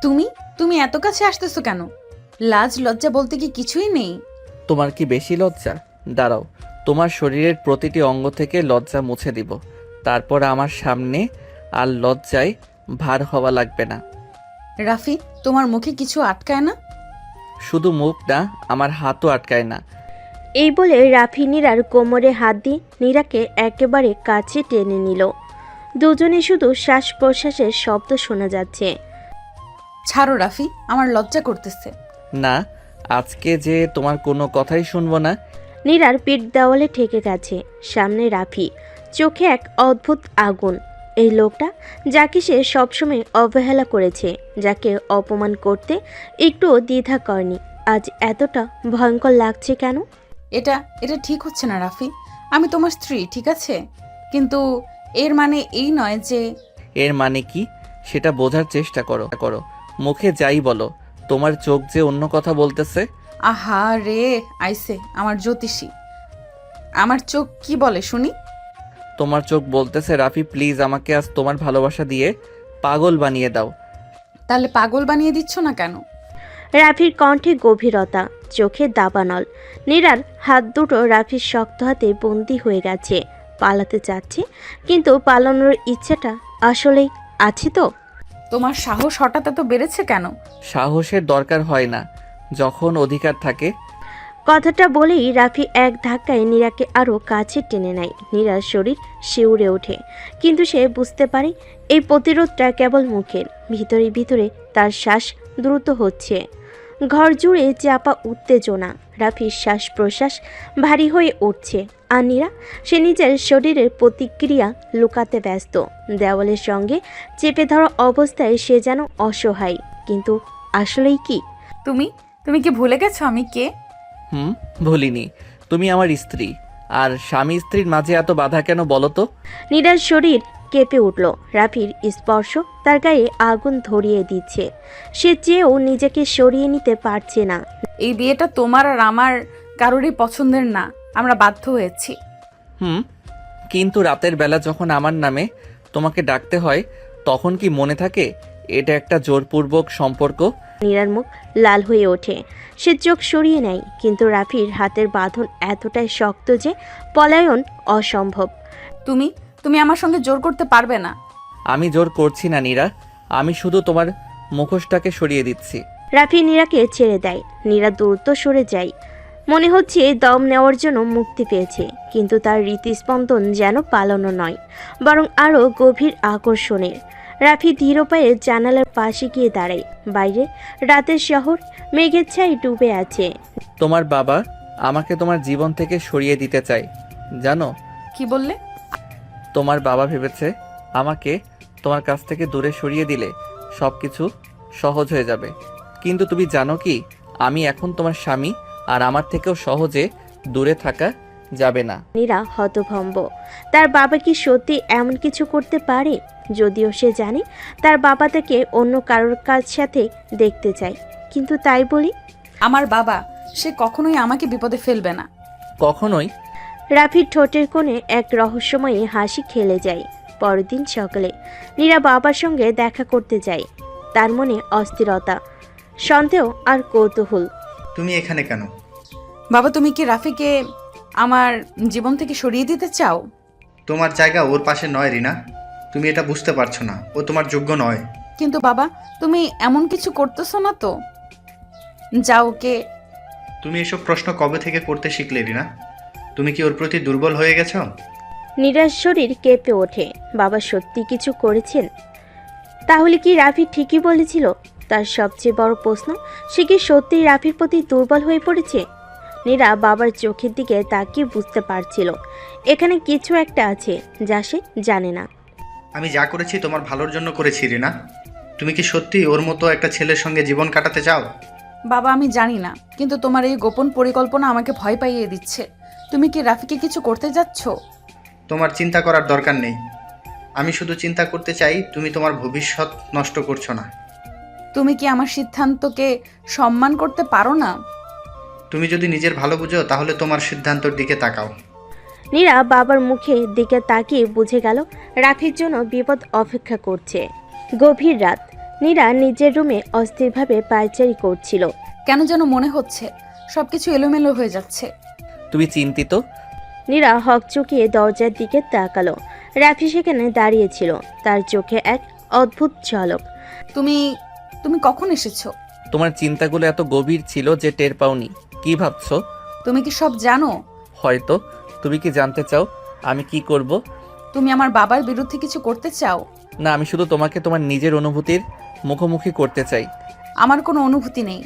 তুমি তুমি এত কাছে আসতেছো কেন? লাজ লজ্জা বলতে কি কিছুই নেই? তোমার কি বেশি লজ্জা? দাঁড়াও, তোমার শরীরের প্রতিটি অঙ্গ থেকে লজ্জা মুছে দিব, তারপর আমার সামনে আর লজ্জায় ভার হওয়া লাগবে না। রাফি, তোমার মুখে কিছু আটকায় না? শুধু মুখ না, আমার হাতও আটকায় না। এই বলে রাফি নীরার কোমরে হাত দিয়ে নীরাকে একেবারে কাছে টেনে নিল। দুজনে শুধু শ্বাস প্রশ্বাসের শব্দ শোনা যাচ্ছে। ছাড়ো রাফি, আমার লজ্জা করতেছে। না, আজকে যে তোমার কোনো কথাই শুনবো না। নীরার পিঠ দেওয়ালে ঠেকে গেছে। সামনে রাফি, চোখে এক অদ্ভুত আগুন। এই লোকটা যাকে সে সবসময় অবহেলা করেছে, যাকে অপমান করতে একটুও দ্বিধা করেনি, আজ এতটা ভয়ঙ্কর লাগছে কেন? এটা এটা ঠিক হচ্ছে না রাফি। আমি তোমার স্ত্রী, ঠিক আছে, কিন্তু এর মানে এই নয় যে। এর মানে কি সেটা বোঝার চেষ্টা করো করো মুখে যাই বলো, তোমার চোখ যে অন্য কথা বলতেছে। আহা রে, আইসে আমার জ্যোতিষী। আমার চোখ কি বলে শুনি? তোমার চোখ বলতেছে রাফি প্লিজ আমাকে আজ তোমার ভালোবাসা দিয়ে পাগল বানিয়ে দাও। তাহলে পাগল বানিয়ে দিচ্ছ না কেন? রাফির কণ্ঠে গভীরতা, চোখে দাবানল। নীরার হাত দুটো রাফির শক্ত হাতে বন্দি হয়ে গেছে। পালাতে চাচ্ছে, কিন্তু পালানোর ইচ্ছাটা আসলেই আছে তো? তোমার সাহস হঠাৎ এত বেড়েছে কেন? সাহসের দরকার হয় না যখন অধিকার থাকে। কথাটা বলেই রাফি এক ধাক্কায় নীরাকে আরও কাছে টেনে নেয়। নীরার শরীর শিউরে ওঠে, কিন্তু সে বুঝতে পারে এই প্রতিরোধটা কেবল মুখের। ভিতরে ভিতরে তার শ্বাস দ্রুত হচ্ছে। ঘর জুড়ে চাপা উত্তেজনা। রাফির শ্বাস প্রশ্বাস ভারী হয়ে উঠছে। আর নীরা, সে নিজের শরীরের প্রতিক্রিয়া লুকাতে ব্যস্ত। দেওয়ালের সঙ্গে চেপে ধরা অবস্থায় সে যেন অসহায়, কিন্তু আসলেই কি? তুমি তুমি কি ভুলে গেছো আমি কে? ভুলিনি, তুমি আমার স্ত্রী। আর স্বামী স্ত্রীর মাঝে এত বাধা কেন বলো তো? নীরার শরীর কেঁপে উঠল। রাফির স্পর্শ তার গায়ে আগুন ধরিয়ে দিচ্ছে। সে চেয়েও নিজেকে সরিয়ে নিতে পারছে না। এই বিয়েটা তোমার আর আমার কারোরই পছন্দের না, আমরা বাধ্য হয়েছি। কিন্তু রাতের বেলা যখন আমার নামে তোমাকে ডাকতে হয় তখন কি মনে থাকে এটা একটা জোরপূর্বক সম্পর্ক? নীরার মুখ লাল হয়ে ওঠে। সে চোখ সরিয়ে নেয়, কিন্তু রাফির হাতের বাঁধন এতটাই শক্ত যে পলায়ন অসম্ভব। তুমি তুমি আমার সঙ্গে জোর করতে পারবে না। আমি জোর করছি না নীরা, আমি শুধু তোমার মুখোশটাকে সরিয়ে দিচ্ছি। রাফি নীরাকে ছেড়ে দেয়। নীরা দ্রুত সরে যায়। মনে হচ্ছে দম নেওয়ার জন্য মুক্তি পেয়েছে, কিন্তু তার হৃৎস্পন্দন যেন পালানো নয়, বরং আরও গভীর আকর্ষণের। রাফি ধীর পায়ে জানালার পাশে গিয়ে দাঁড়ায়। বাইরে রাতের শহর মেঘের ছাই ডুবে আছে। তোমার বাবা আমাকে তোমার জীবন থেকে সরিয়ে দিতে চায়, জানো? কি বললে? তোমার বাবা ভেবেছে আমাকে তোমার কাছ থেকে দূরে সরিয়ে দিলে সব কিছু সহজ হয়ে যাবে। কিন্তু তুমি জানো কি, আমি এখন তোমার স্বামী, আর আমার থেকেও সহজে দূরে থাকা যাবে না। নীরা হতভম্ব। তার বাবা কি সত্যি এমন কিছু করতে পারে? যদিও সে জানে তার বাবা তাকে অন্য কারোর কাছ সাথে দেখতে চায়, কিন্তু তাই বলি আমার বাবা, সে কখনোই আমাকে বিপদে ফেলবে না। কখনোই? রাফির ঠোঁটের কোণে এক রহস্যময়ী হাসি খেলে যায়। পরদিন সকালে নীরা বাবার সঙ্গে দেখা করতে যায়। তার মনে অস্থিরতা, সন্দেহ আর কৌতূহল। তুমি এখানে কেন? বাবা, তুমি কি রাফিকে আমার জীবন থেকে সরিয়ে দিতে চাও? তোমার জায়গা ওর পাশে নয় রিনা, তুমি এটা বুঝতে পারছো না, ও তোমার যোগ্য নয়। কিন্তু বাবা, তুমি এমন কিছু করতেছো না তো? যাও ওকে। তুমি এসব প্রশ্ন কবে থেকে করতে শিখলে রিনা? তুমি কি ওর প্রতি দুর্বল হয়ে গেছো? নীরার শরীর কেঁপে ওঠে। বাবা সত্যি কিছু করেছেন? তাহলে কি রাফি ঠিকই বলেছিল? তার সবচেয়ে বড় প্রশ্ন, সে কি সত্যিই রাফির প্রতি দুর্বল হয়ে পড়েছে? নীরা বাবার চোখের দিকে তাকিয়ে বুঝতে পারছিল এখানে কিছু একটা আছে যা সে জানে না। আমি যা করেছি তোমার ভালোর জন্য করেছি রিনা। তুমি কি সত্যি ওর মতো একটা ছেলের সঙ্গে জীবন কাটাতে চাও? বাবা, আমি জানি না, কিন্তু তোমার এই গোপন পরিকল্পনা আমাকে ভয় পাইয়ে দিচ্ছে। তুমি কি রাফিকে কিছু করতে যাচ্ছ? তোমার চিন্তা করার দরকার নেই। আমি শুধু চিন্তা করতে চাই তুমি তোমার ভবিষ্যৎ নষ্ট করছো না। তুমি কি আমার সিদ্ধান্তকে সম্মান করতে পারো না? তুমি যদি নিজের ভালো বুঝো তাহলে তোমার সিদ্ধান্তের দিকে তাকাও। নীরা বাবার মুখের দিকে তাকিয়ে বুঝে গেল রাফির জন্য বিপদ অপেক্ষা করছে। গভীর রাত, নীরা নিজের রুমে অস্থিরভাবে পায়চারি করছিল। কেন যেন মনে হচ্ছে সবকিছু এলোমেলো হয়ে যাচ্ছে। তুমি চিন্তিত? নীরা হকচকিয়ে দরজার দিকে তাকালো। রাফি সেখানে দাঁড়িয়েছিল, তার চোখে এক অদ্ভুত ঝলক। তুমি তুমি কখন এসেছো? তোমার চিন্তাগুলো এত গভীর ছিল যে টের পাওনি। কি ভাবছো? তুমি কি সব জানো? হয়তো। তুমি কি জানতে চাও আমি কি করব? তুমি আমার বাবার বিরুদ্ধে কিছু করতে চাও? না, আমি শুধু তোমাকে তোমার নিজের অনুভূতির মুখোমুখি করতে চাই। আমার কোনো অনুভূতি নেই।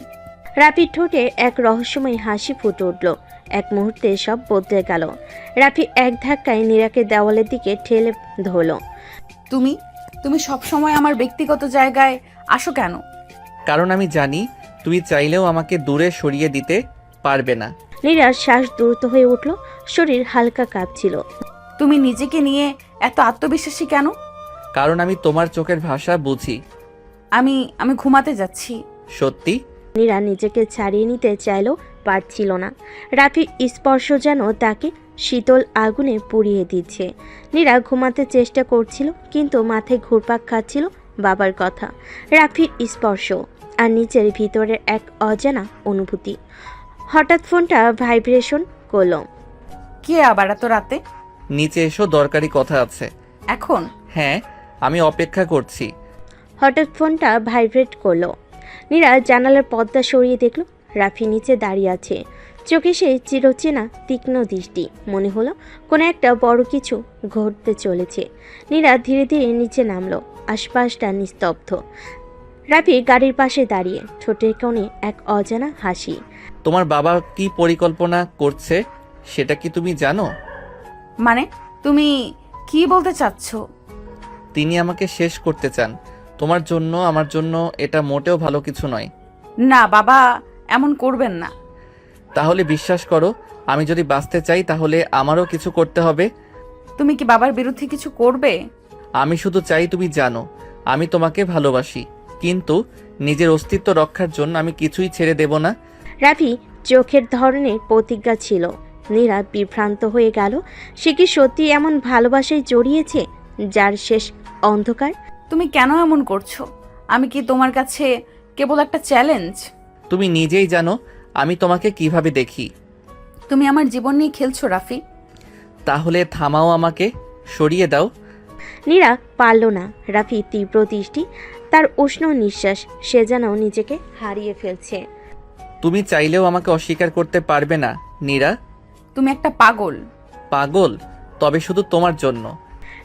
রাফির ঠোঁটে এক রহস্যময় হাসি ফুটে উঠল। এক মুহূর্তে সব বদলে গেল। রাফি এক ধাক্কায় নীরাকে দেওয়ালের দিকে ঠেলে ধরল। তুমি তুমি সব সময় আমার ব্যক্তিগত জায়গায় আসো কেন? কারণ আমি জানি তুমি চাইলেও আমাকে দূরে সরিয়ে দিতে পারবে না। নীরার শ্বাস দ্রুত হয়ে উঠল, শরীর হালকা কাঁপছিল। তুমি নিজেকে নিয়ে এত আত্মবিশ্বাসী কেন? কারণ আমি তোমার চোখের ভাষা বুঝি। আমি আমি ঘুমাতে যাচ্ছি। সত্যি? নীরা নিজেকে ছাড়িয়ে নিতে চাইলেও পারছিল না। রাফির স্পর্শ যেন তাকে শীতল আগুনে পুড়িয়ে দিচ্ছে। নীরা ঘুমাতে চেষ্টা করছিল, কিন্তু মাথায় ঘুরপাক খাচ্ছিল বাবার কথা, রাফির স্পর্শ আর নিজের ভিতরের এক অজানা অনুভূতি। হঠাৎ ফোনটা ভাইব্রেশন করল। কে আবার এত রাতে? নিচে এসো, দরকারি কথা আছে। এখন? হ্যাঁ, আমি অপেক্ষা করছি। হঠাৎ ফোনটা ভাইব্রেট করলো। নীরা জানালার পর্দা সরিয়ে দেখল রাফি নিচে দাঁড়িয়ে আছে। চোখে সে চিরচেনা তীক্ষ্ণ দৃষ্টি। মনে হলো কোনো একটা বড় কিছু ঘটতে চলেছে। নীরা ধীরে ধীরে নিচে নামলো। আশপাশটা নিস্তব্ধ। রাফি গাড়ির পাশে দাঁড়িয়ে, ঠোঁটের কোণে এক অজানা হাসি। তোমার বাবা কি পরিকল্পনা করছে সেটা কি তুমি জানো? মানে তুমি কি বলতে চাচ্ছ? তিনি আমাকে শেষ করতে চান। তোমার জন্য, আমার জন্য এটা মোটেও ভালো কিছু নয়। না বাবা, এমন করবেন না। তাহলে বিশ্বাস করো, আমি যদি বাঁচতে চাই তাহলে আমারও কিছু করতে হবে। তুমি কি বাবার বিরুদ্ধে কিছু করবে? আমি শুধু চাই তুমি জানো আমি তোমাকে ভালোবাসি, কিন্তু নিজের অস্তিত্ব রক্ষার জন্য আমি কিছুই ছেড়ে দেব না। রাফি চোখের ধরনের প্রতিজ্ঞা ছিল। নীরা বিভ্রান্ত হয়ে গেল। সে কি সত্যি এমন ভালোবাসায় জড়িয়েছে যার শেষ অন্ধকার? তুমি কেন এমন করছো? আমি কি তোমার কাছে কেবল একটা চ্যালেঞ্জ? তুমি নিজেই জানো আমি তোমাকে কিভাবে দেখি। তুমি আমার জীবন নিয়ে খেলছো রাফি। তাহলে থামাও, আমাকে সরিয়ে দাও। নীরা পারল না। রাফি তীব্র দৃষ্টি, তার উষ্ণ নিঃশ্বাস, সে যেন নিজেকে হারিয়ে ফেলছে। তুমি চাইলেও আমাকে অস্বীকার করতে পারবে না নীরা। তুমি একটা পাগল। পাগল? তবে শুধু তোমার জন্য।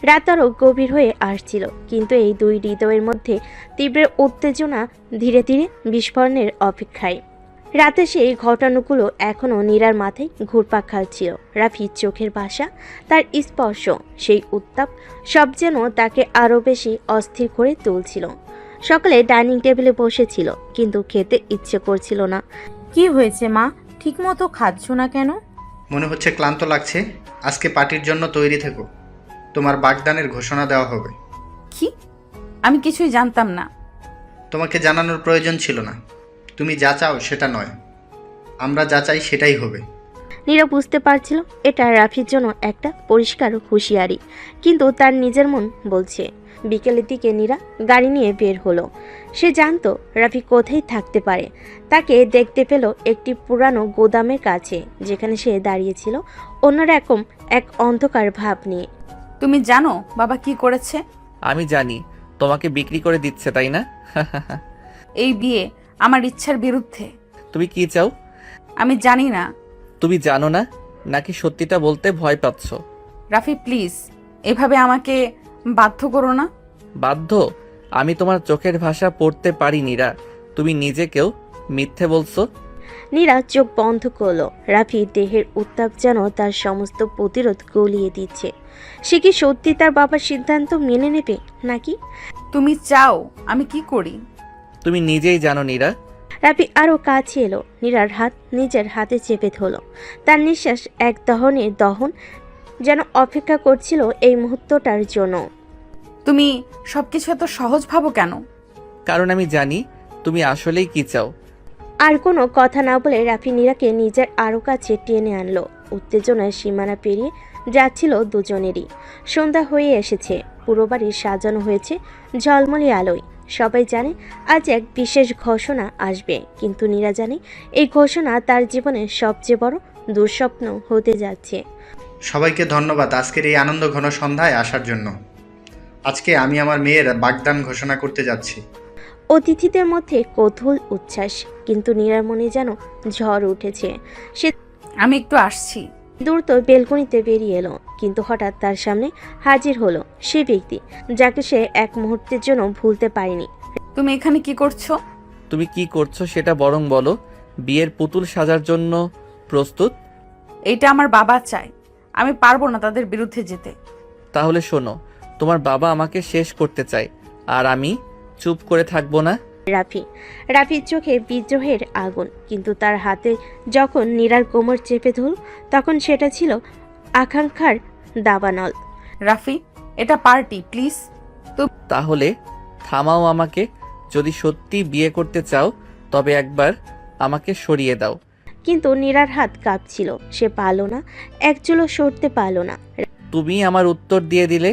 রাত আরও গভীর হয়ে আসছিল, কিন্তু এই দুই হৃদয়ের মধ্যে তীব্র উত্তেজনা ধীরে ধীরে বিস্ফোরণের অপেক্ষায়। রাতে সেই ঘটনাগুলো এখনও নীরার মাথায় ঘুরপাক খাচ্ছিল। রাফির চোখের ভাষা, তার স্পর্শ, সেই উত্তাপ, সব যেন তাকে আরও বেশি অস্থির করে তুলছিল। সকালে ডাইনিং টেবিলে বসেছিল, কিন্তু খেতে ইচ্ছে করছিল না। কি হয়েছে মা, ঠিকমতো খাচ্ছ না কেন? মনে হচ্ছে ক্লান্ত লাগছে। আজকে পার্টির জন্য তৈরি থেকো। তোমার বাগদানের ঘোষণা দেওয়া হবে। কি? আমি কিছুই জানতাম না। তোমাকে জানানোর প্রয়োজন ছিল না। তুমি যা চাও সেটা নয়, আমরা যা চাই সেটাই হবে। নীরা বুঝতে পারছিল এটা রাফির জন্য একটা পরিষ্কার হুঁশিয়ারি, কিন্তু তার নিজের মন বলছে। বিকেলের দিকে নীরা গাড়ি নিয়ে বের হলো। সে জানতো রাফি কোথায় থাকতে পারে। তাকে দেখতে পেল একটি পুরানো গোদামের কাছে, যেখানে সে দাঁড়িয়েছিল অন্যরকম এক অন্ধকার ভাব নিয়ে। তুমি জানো বাবা কি করেছে? আমি জানি, তোমাকে বিক্রি করে দিচ্ছে, তাই না? এই বিয়ে আমার ইচ্ছার বিরুদ্ধে। তুমি কি চাও? আমি জানি না। তুমি জানো না, নাকি সত্যিটা বলতে ভয় পাচ্ছ? রাফি প্লিজ, এভাবে আমাকে বাধ্য করো না। বাধ্য? আমি তোমার চোখের ভাষা পড়তে পারি নীরা। তুমি নিজেকেও মিথ্যে বলছো। নীরা চোখ বন্ধ করলো। রাফি দেহের উত্তাপ যেন তার সমস্ত প্রতিরোধ গলিয়ে দিচ্ছে। সে কি সত্যি তার বাবার সিদ্ধান্ত মেনে নেবে, নাকি? তুমি চাও আমি কি করি? তুমি নিজেই জানো নীরা। রাফি আরও কাছে এলো। নীরার হাত নিজের হাতে চেপে ধরল। তার নিঃশ্বাস এক দহনের দহন, যেন অপেক্ষা করছিল এই মুহূর্তটার জন্য। তুমি সবকিছু এত সহজ ভাবো কেন? কারণ আমি জানি তুমি আসলেই কি চাও। আর কোনো কথা না বলে রাফি নীরাকে নিজের আরও কাছে টেনে আনলো। উত্তেজনার সীমানা পেরিয়ে যাচ্ছিল দুজনেরই। সন্ধ্যা হয়ে এসেছে। পুরো বাড়ি সাজানো হয়েছে ঝলমলে আলোয়। সবাই জানে আজ এক বিশেষ ঘোষণা আসবে, কিন্তু নীরা জানে এই ঘোষণা তার জীবনের সবচেয়ে বড় দুঃস্বপ্ন হতে যাচ্ছে। সবাইকে ধন্যবাদ আজকের এই আনন্দ ঘন সন্ধ্যায় আসার জন্য। আজকে আমি আমার মেয়ের বাগদান ঘোষণা করতে যাচ্ছি। অতিথিদের মধ্যে কৌতূহল উচ্ছ্বাস, কিন্তু নীরার মনে যেন ঝড় উঠেছে। সে আমি একটু আসছি। দ্রুত বেলকনিতে বেরিয়ে এলো, কিন্তু হঠাৎ তার সামনে হাজির হলো সে ব্যক্তি যাকে সে এক মুহূর্তের জন্য ভুলতে পারেনি। তুমি এখানে কি করছো? তুমি কি করছো সেটা বরং বলো। বিয়ের পুতুল সাজার জন্য প্রস্তুত? এইটা আমার বাবা চায়, আমি পারবো না তাদের বিরুদ্ধে যেতে। তাহলে শোনো, তোমার বাবা আমাকে শেষ করতে চায়, আর আমি চুপ করে থাকবো না। রাফির চোখে বিদ্রোহের আগুন, কিন্তু তার হাতে যখন নীরার কোমর চেপে ধরল তখন সেটা ছিল আকাঙ্ক্ষার দাবানল। রাফি, এটা পার্টি, প্লিজ। তাহলে থামাও আমাকে। যদি সত্যি বিয়ে করতে চাও তবে একবার আমাকে সরিয়ে দাও। কিন্তু নীরার হাত কাঁপছিল, সে পারল না, এক চুলও সরতে পারল না। তুমি আমার উত্তর দিয়ে দিলে।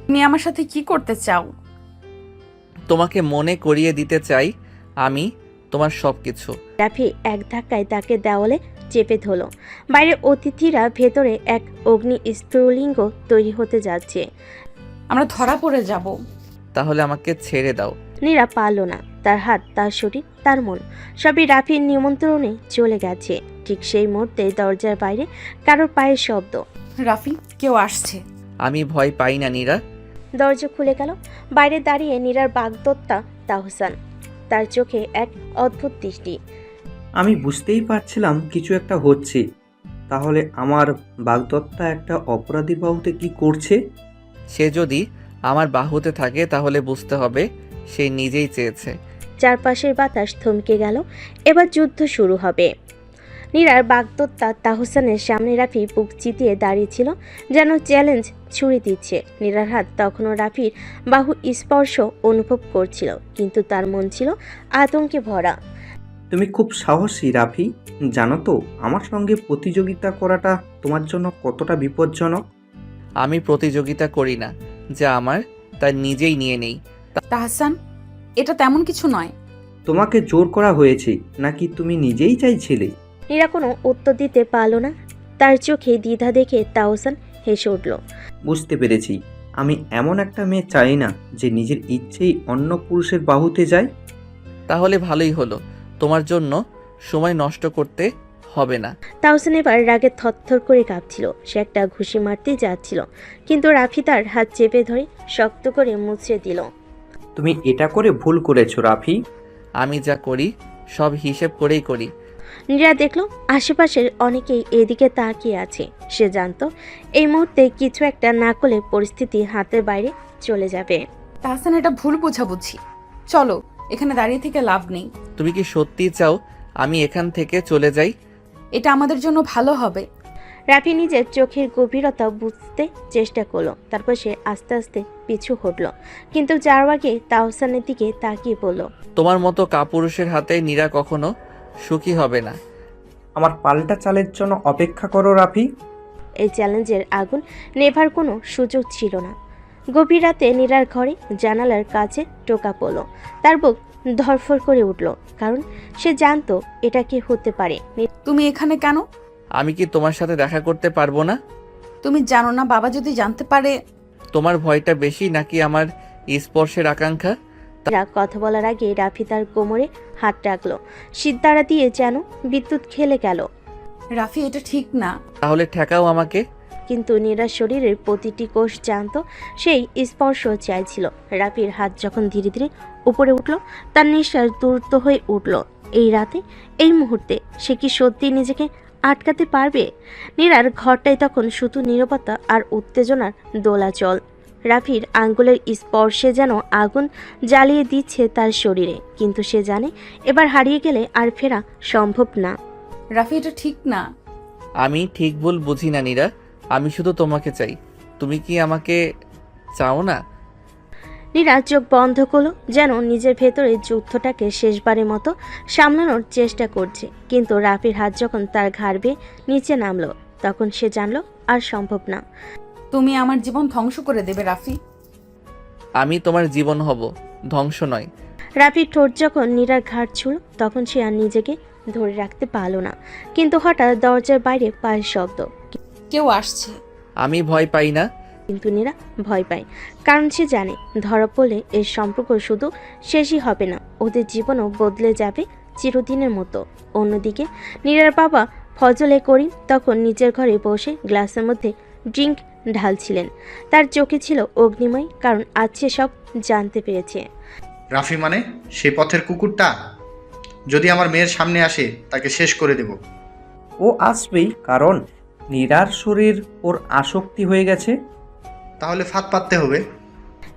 তুমি আমার সাথে কি করতে চাও? তোমাকে মনে করিয়ে দিতে চাই আমি তোমার সব কিছু। রাফি এক ধাক্কায় তাকে দেওয়ালে চেপে ধরল। বাইরে অতিথিরা, ভেতরে এক অগ্নি স্ফুলিঙ্গ তৈরি হতে যাচ্ছে। আমরা ধরা পড়ে যাব। তাহলে আমাকে ছেড়ে দাও। নীরা পারল না, তার হাত, তার শরীর, তার মন সবই রাফির নিমন্ত্রণে চলে গেছে। ঠিক সেই মুহূর্তে দরজার বাইরে কারোর পায়ের শব্দ। রাফি, কেউ আসছে। আমি ভয় পাই না নীরা। দরজা খুলে গেল। বাইরে দাঁড়িয়ে নীরার বাগদত্তা তাহসান, তার চোখে এক অদ্ভুত দৃষ্টি। আমি বুঝতেই পারছিলাম কিছু একটা হচ্ছে। তাহলে আমার বাগদত্তা একটা অপরাধীর বাহুতে কি করছে? সে যদি আমার বাহুতে থাকে তাহলে বুঝতে হবে সে নিজেই চেয়েছে। চারপাশের বাতাস থমকে গেল। এবার যুদ্ধ শুরু হবে। নীরার বাগদত্তা তাহসানের সামনে রাফি বুক চিতিয়ে দাঁড়িয়েছিল, যেন চ্যালেঞ্জ ছুড়ে দিচ্ছে। নীরার হাত তখনও রাফির বাহু স্পর্শ অনুভব করছিল, কিন্তু তার মন ছিল আতঙ্কে ভরা। তুমি খুব সাহসী রাফি। জানো তো আমার সঙ্গে প্রতিযোগিতা করাটা তোমার জন্য কতটা বিপজ্জনক? আমি প্রতিযোগিতা করি না, যা আমার তা নিজেই নিয়ে নেই। তাহসান, এটা তেমন কিছু নয়। তোমাকে জোর করা হয়েছে নাকি তুমি নিজেই চাইছিলে? নীরা কোনো উত্তর দিতে পারল না। তার চোখে দ্বিধা দেখে তাহসান হেসে উঠল। বুঝতে পেরেছি। আমি এমন একটা মেয়ে চাই না যে নিজের ইচ্ছেই অন্য পুরুষের বাহুতে যায়। তাহলে ভালোই হলো, তোমার জন্য সময় নষ্ট করতে হবে না। তাহসান এবার রাগে থরথর করে কাঁপছিল। সে একটা ঘুষি মারতে যাচ্ছিল, কিন্তু রাফি তার হাত চেপে ধরে শক্ত করে মুছড়ে দিল। তুমি এটা করে ভুল করেছো রাফি। আমি যা করি সব হিসেব করেই করি। নীরা দেখল আশেপাশের অনেকেই এদিকে তাকিয়ে আছে। সে জানতো এই মুহূর্তে কিছু একটা না করলে পরিস্থিতি হাতের বাইরে চলে যাবে। তাহসান, এটা ভুল বোঝাবুঝি। চলো, এখানে দাঁড়িয়ে থেকে লাভ নেই। তুমি কি সত্যি চাও আমি এখান থেকে চলে যাই? এটা আমাদের জন্য ভালো হবে। রাফি নিজের চোখের গভীরতা বুঝতে চেষ্টা করলো, তারপর সে আস্তে আস্তে পিছু হটল, কিন্তু যার আগে তাহসানের দিকে তাকিয়ে বলল, তোমার মতো কাপুরুষের হাতে নীরা কখনো সুখী হবে না। আমার পাল্টা চালের জন্য অপেক্ষা করো রাফি। এই চ্যালেঞ্জের আগুন নেভার কোনো সুযোগ ছিল না। গভীর রাতে নীরার ঘরে জানালার কাছে টোকা পড়ল। তার বুক ধরফর করে উঠল, কারণ সে জানতো এটা কি হতে পারে। তুমি এখানে কেন? আমি কি তোমার সাথে দেখা করতে পারবো না? তুমি জানো না বাবা যদি জানতে পারে? তোমার ভয়টা বেশি নাকি আমার স্পর্শের আকাঙ্ক্ষা? নীরা কথা বলার আগে রাফি তার কোমরে হাত রাখলো। সিদ্ধারা দিয়ে যেন বিদ্যুৎ খেলে গেল। রাফি, এটা ঠিক না। তাহলে ঠেকাও আমাকে। কিন্তু নীরার শরীরের প্রতিটি কোষ জানত সেই স্পর্শ চাইছিল। রাফির হাত যখন ধীরে ধীরে উপরে উঠল, তার নিঃশ্বাস দ্রুত হয়ে উঠল। এই রাতে, এই মুহূর্তে সে কি সত্যি নিজেকে আটকাতে পারবে? নীরার ঘরটাই তখন শুধু নীরবতা আর উত্তেজনার দোলাচল। রাফির আঙ্গুলের স্পর্শে যেন আগুন জ্বালিয়ে দিচ্ছে তার শরীরে, কিন্তু সে জানে এবার হারিয়ে গেলে আর ফেরা সম্ভব না। রাফি, এটা ঠিক না। আমি ঠিক ভুল বুঝি না নীরা, আমি শুধু তোমাকে চাই। তুমি কি আমাকে চাও না? নীরা চোখ বন্ধ করলো, যেন নিজের ভেতরে যুদ্ধটাকে শেষবারের মতো সামলানোর চেষ্টা করছে। কিন্তু রাফির হাত যখন তার ঘাড় বেয়ে নিচে নামলো, তখন সে জানলো আর সম্ভব না। তুমি আমার জীবন ধ্বংস করে দেবে রাফি। আমি তোমার জীবন হব, ধ্বংস নয়। রাফির ঠোঁট যখন নীরার ঘাট ছিল তখন সে আর নিজেকে ধরে রাখতে পারল না, কিন্তু হঠাৎ দরজার বাইরে পায়ের শব্দ। কেউ আসছে। আমি ভয় পাই না। কিন্তু নীরা ভয় পায়, কারণ সে জানে ধরা পড়লে এর সম্পর্ক শুধু শেষই হবে না, ওদের জীবনও বদলে যাবে চিরদিনের মতো। অন্যদিকে নীরার বাবা ফজলে করিম তখন নিজের ঘরে বসে গ্লাসের মধ্যে ড্রিঙ্ক ঢালছিলেন। তার চোখে ছিল অগ্নিময়, কারণ আজ সে সব জানতে পেরেছে। রাফি মানে সেই পথের কুকুরটা? যদি আমার মেয়ের সামনে আসে তাকে শেষ করে দেব। ও আসবেই, কারণ নীরার শরীর ওর আসক্তি হয়ে গেছে। তাহলে ফাঁদ পাততে হবে।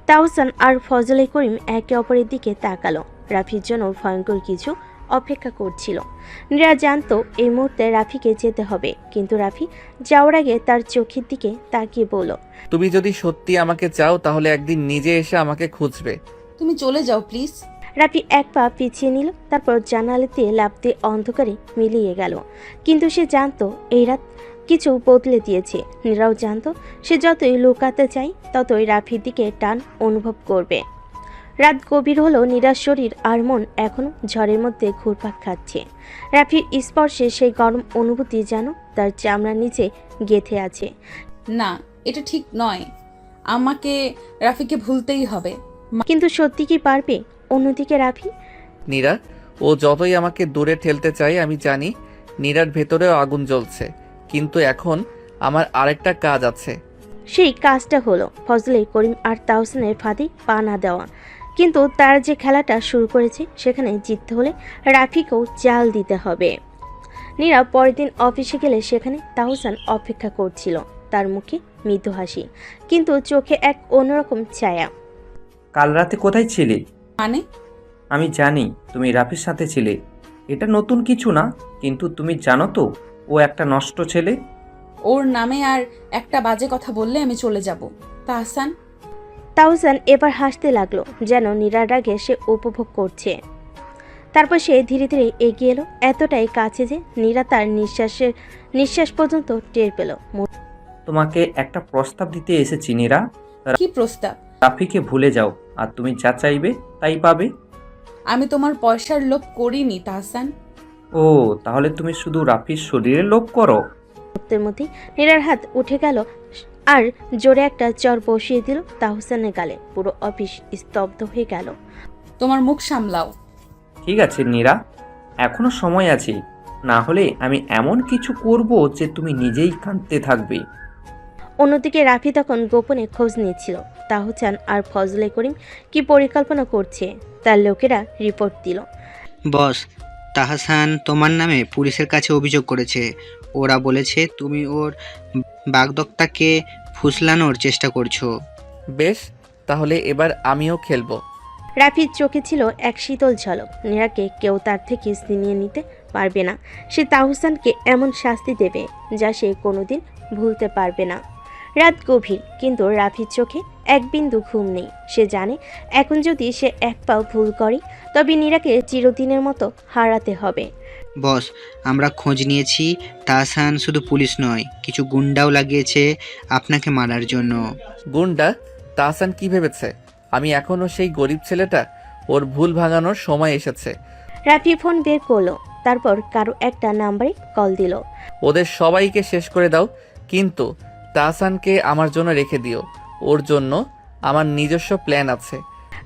তাহসান আর ফজলে করিম একে অপরের দিকে তাকালো। রাফির জন্য ভয়ঙ্কর কিছু অপেক্ষা করছিল। নীরা জানতো এই মুহূর্তে রাফিকে যেতে হবে, কিন্তু রাফি যাওয়ার আগে তার চোখের দিকে তাকিয়ে বলল, তুমি যদি সত্যি আমাকে চাও তাহলে একদিন নিজে এসে আমাকে খুঁজবে। তুমি চলে যাও প্লিজ। রাফি এক পা পিছিয়ে নিল, তারপর জানালাতে লাফ দিয়ে অন্ধকারে মিলিয়ে গেল। কিন্তু সে জানতো এই রাত কিছু বদলে দিয়েছে। নীরাও জানতো সে যতই লুকাতে চায় ততই রাফির দিকে টান অনুভব করবে। রাত গভীর হলো, নীরার শরীর আর মন এখনো ঝড়ের মধ্যে ঘুরপাক খাচ্ছে। রাফির স্পর্শে সেই গরম অনুভূতি যেন তার চামড়ার নিচে গেঁথে আছে। না, এটা ঠিক নয়। আমাকে রাফিকে ভুলতেই হবে। কিন্তু সত্যি কি পারবে? অন্যদিকে রাফি নীরা, ও যতই আমাকে দূরে ঠেলতে চায় আমি জানি নীরার ভেতরেও আগুন জ্বলছে। কিন্তু এখন আমার আরেকটা কাজ আছে। সেই কাজটা হলো ফজলে করিম আর তাহসানের ফাঁদে পা না দেওয়া। কিন্তু তারা যে খেলাটা শুরু করেছে সেখানে জিততে হলে রাফিকেও চাল দিতে হবে। নীরা পরের দিন অফিসে গেলে সেখানে তাহসান অপেক্ষা করছিল। তার মুখে মৃদু হাসি, কিন্তু চোখে এক অন্যরকম ছায়া। কাল রাতে কোথায় ছিলে? মানে? আমি জানি তুমি রাফির সাথে ছিলে। এটা নতুন কিছু না, কিন্তু তুমি জানো তো ও একটা নষ্ট ছেলে। ওর নামে আর একটা বাজে কথা বললে আমি চলে যাব। তাহসান। তাহসান এবার হাসতে লাগলো, যেন নীরার রাগে সে উপভোগ করছে। তারপর সে ধীরে ধীরে এগিয়ে এলো, এতটাই কাছে যে নীরা তার নিঃশ্বাস পর্যন্ত টের পেল। তোমাকে একটা প্রস্তাব দিতে এসেছি নীরা। কি প্রস্তাব? রাফিকে ভুলে যাও, আর তুমি যা চাইবে তাই পাবে। আমি তোমার পয়সার লোভ করিনি তাহসান। ও, তাহলে তুমি শুধু রাফির শরীরে লোভ করো? মুহূর্তের মধ্যেই নীরার হাত উঠে গেল আর জোরে একটা চর বসিয়ে দিল তাহসানের গালে। পুরো অফিস স্তব্ধ হয়ে গেল। তোমার মুখ সামলাও। ঠিক আছে নীরা, এখনো সময় আছে, না হলে আমি এমন কিছু করব যে তুমি নিজেই কাঁদতে থাকবে। অন্যদিকে রাফি তখন গোপনে খোঁজ নিচ্ছিল তাহসান আর ফজলে করিম কি পরিকল্পনা করছে। তার লোকেরা রিপোর্ট দিল, বস, তাহসান তোমার নামে পুলিশের কাছে অভিযোগ করেছে। ওরা বলেছে তুমি ওর বাগদত্তাকে ফুসলানোর চেষ্টা করছো। বেশ, তাহলে এবার আমিও খেলবো। রাফির চোখে ছিল এক শীতল ঝলক। নীরাকে কেউ তার থেকে ছিনিয়ে নিতে পারবে না। সে তাহসানকে এমন শাস্তি দেবে যা সে কোনোদিন ভুলতে পারবে না। রাত গভীর, কিন্তু রাফির চোখে এক বিন্দু ঘুম নেই। সে জানে এখন যদি সে এক পাও ভুল করে তবে নীরাকে চিরদিনের মতো হারাতে হবে। বস, আমরা খোঁজ নিয়েছি, তাহসান শুধু পুলিশ নয়, কিছু গুন্ডাও লাগিয়েছে আপনাকে মারার জন্য। গুন্ডা? তাহসান কি ভেবেছে আমি এখনো সেই গরিব ছেলেটা? ওর ভুল ভাঙানোর সময় এসেছে। রাফি ফোন বের করলো, তারপর কারো একটা নাম্বারে কল দিল। ওদের সবাইকে শেষ করে দাও, কিন্তু তাহসানকে আমার জন্য রেখে দিও। ওর জন্য আমার নিজস্ব প্ল্যান আছে।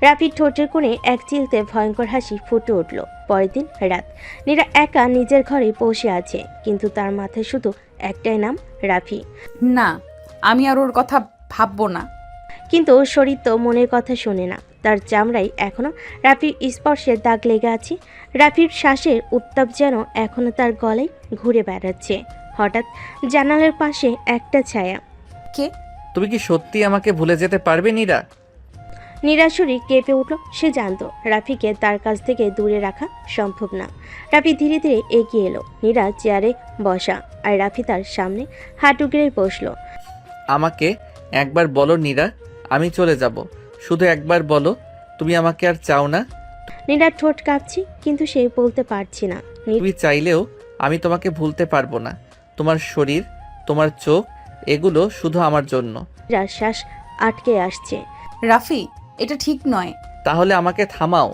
রাফির ঠোঁটের কোণে এক চিলতে ভয়ঙ্কর হাসি ফুটে উঠল। পরের দিন রাত, নীরা একা নিজের ঘরে বসে আছে, কিন্তু তার মাথায় শুধু একটাই নাম, রাফি। না, আমি আর ওর কথা ভাববো না। কিন্তু শরীর তো মনের কথা শোনে না। তার চামড়ায় এখনো রাফির স্পর্শের দাগ লেগে আছে। রাফির শ্বাসের উত্তাপ যেন এখনো তার গলায় ঘুরে বেড়াচ্ছে। হঠাৎ জানালার পাশে একটা ছায়া। কে? তুমি কি সত্যি আমাকে ভুলে যেতে পারবে নীরা? নীরার শরীর কেঁপে উঠল। সে জানতো রাফিকে তার কাছ থেকে দূরে রাখা সম্ভব না। রাফি ধীরে ধীরে এগিয়ে এলো। নীরা চেয়ারে বসা, আর রাফি তার সামনে হাঁটু গেড়ে বসলো। আমাকে একবার বলো নীরা, আমি চলে যাব। শুধু একবার বলো, তুমি আমাকে আর চাও না? নীরার ঠোঁট কাঁপছে, কিন্তু সে বলতে পারছে না। তুমি চাইলেও আমি তোমাকে ভুলতে পারবো না। তোমার শরীর, তোমার চোখ, এগুলো শুধু আমার জন্য। নীরার শ্বাস আটকে আসছে। রাফি, এটা ঠিক নয়। তাহলে আমাকে থামাও।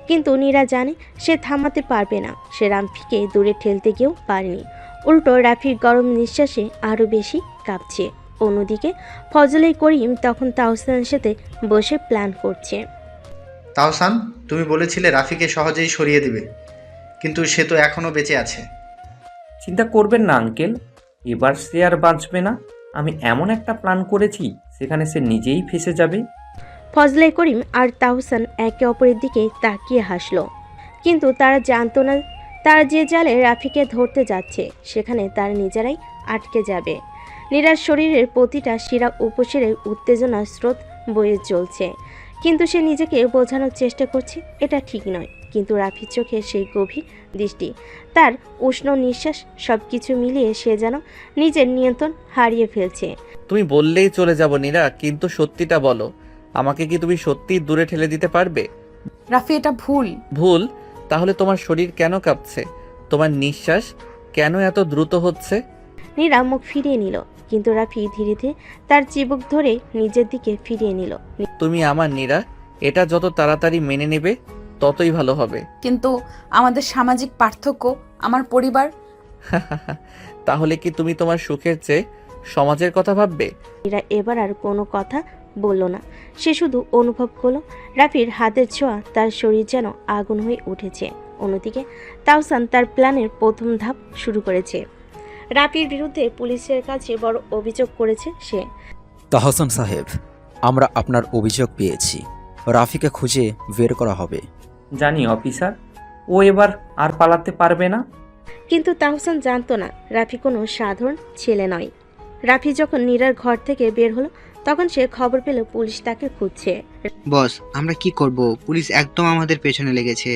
কিন্তু নীরা জানে সে থামাতে পারবে না। সে রাফিকে দূরে ঠেলতে গিয়েও পারেনি। উল্টো রাফির গরম নিঃশ্বাসে আরও বেশি কাঁপছে। অন্যদিকে ফজলে করিম তখন তাহসানের সাথে বসে প্ল্যান করছে। তাহসান, তুমি বলেছিলে রাফিকে সহজেই সরিয়ে দিবে, কিন্তু সে তো এখনও বেঁচে আছে। চিন্তা করবেন না আঙ্কেল, এবার সে আর বাঁচবে না। আমি এমন একটা প্ল্যান করেছি সেখানে সে নিজেই ফেঁসে যাবে। ফজলে করিম আর তাহসান একে অপরের দিকে তাকিয়ে হাসলো। কিন্তু তারা জানতো না তারা যে জালে রাফিকে ধরতে যাচ্ছে সেখানে তারা নিজেরাই আটকে যাবে। নীরার শরীরের প্রতিটা শিরা উপশিরে উত্তেজনার স্রোত বয়ে চলছে, কিন্তু সে নিজেকে বোঝানোর চেষ্টা করছে এটা ঠিক নয়। কিন্তু রাফির চোখে সেই গভীর দৃষ্টি, তার উষ্ণ নিঃশ্বাস, সব কিছু মিলিয়ে সে যেন নিজের নিয়ন্ত্রণ হারিয়ে ফেলছে। তুমি বললেই চলে যাব নীরা, কিন্তু সত্যিটা বলো, আমাকে কি তুমি সত্যিই দূরে ঠেলে দিতে পারবে? রাফি, এটা ভুল। ভুল? তাহলে তোমার শরীর কেন কাঁপছে? তোমার নিঃশ্বাস কেন এত দ্রুত হচ্ছে? নীরা মুখ ফিরিয়ে নিল, কিন্তু রাফি ধীরে ধীরে তার চিবুক ধরে নিজের দিকে ফিরিয়ে নিল। তুমি আমার নীরা, এটা যত তাড়াতাড়ি মেনে নেবে ততই ভালো হবে। কিন্তু আমাদের সামাজিক পার্থক্য, আমার পরিবার। তাহলে কি তুমি তোমার সুখের চেয়ে সমাজের কথা ভাববে? নীরা এবার আর কোনো কথা বলল না। সে শুধু অনুভব করলো রাফির হাতের ছোঁয়া, তার শরীর যেন আগুন হয়ে উঠেছে। অন্যদিকে তাহসান তার প্ল্যানের প্রথম ধাপ শুরু করেছে। রাফির বিরুদ্ধে পুলিশের কাছে বড় অভিযোগ করেছে সে। তাহসান সাহেব, আমরা আপনার অভিযোগ পেয়েছি। রাফিকে খুঁজে বের করা হবে। জানি অফিসার, ও এবার আর পালাতে পারবে না। কিন্তু তাহসান জানতো না রাফি কোনো সাধারণ ছেলে নয়। রাফি যখন নীরার ঘর থেকে বের হলো তখন সে খবর পেল পুলিশ তাকে খুঁজছে। বস, আমরা কি করব? পুলিশ একদম আমাদের পেছনে লেগেছে।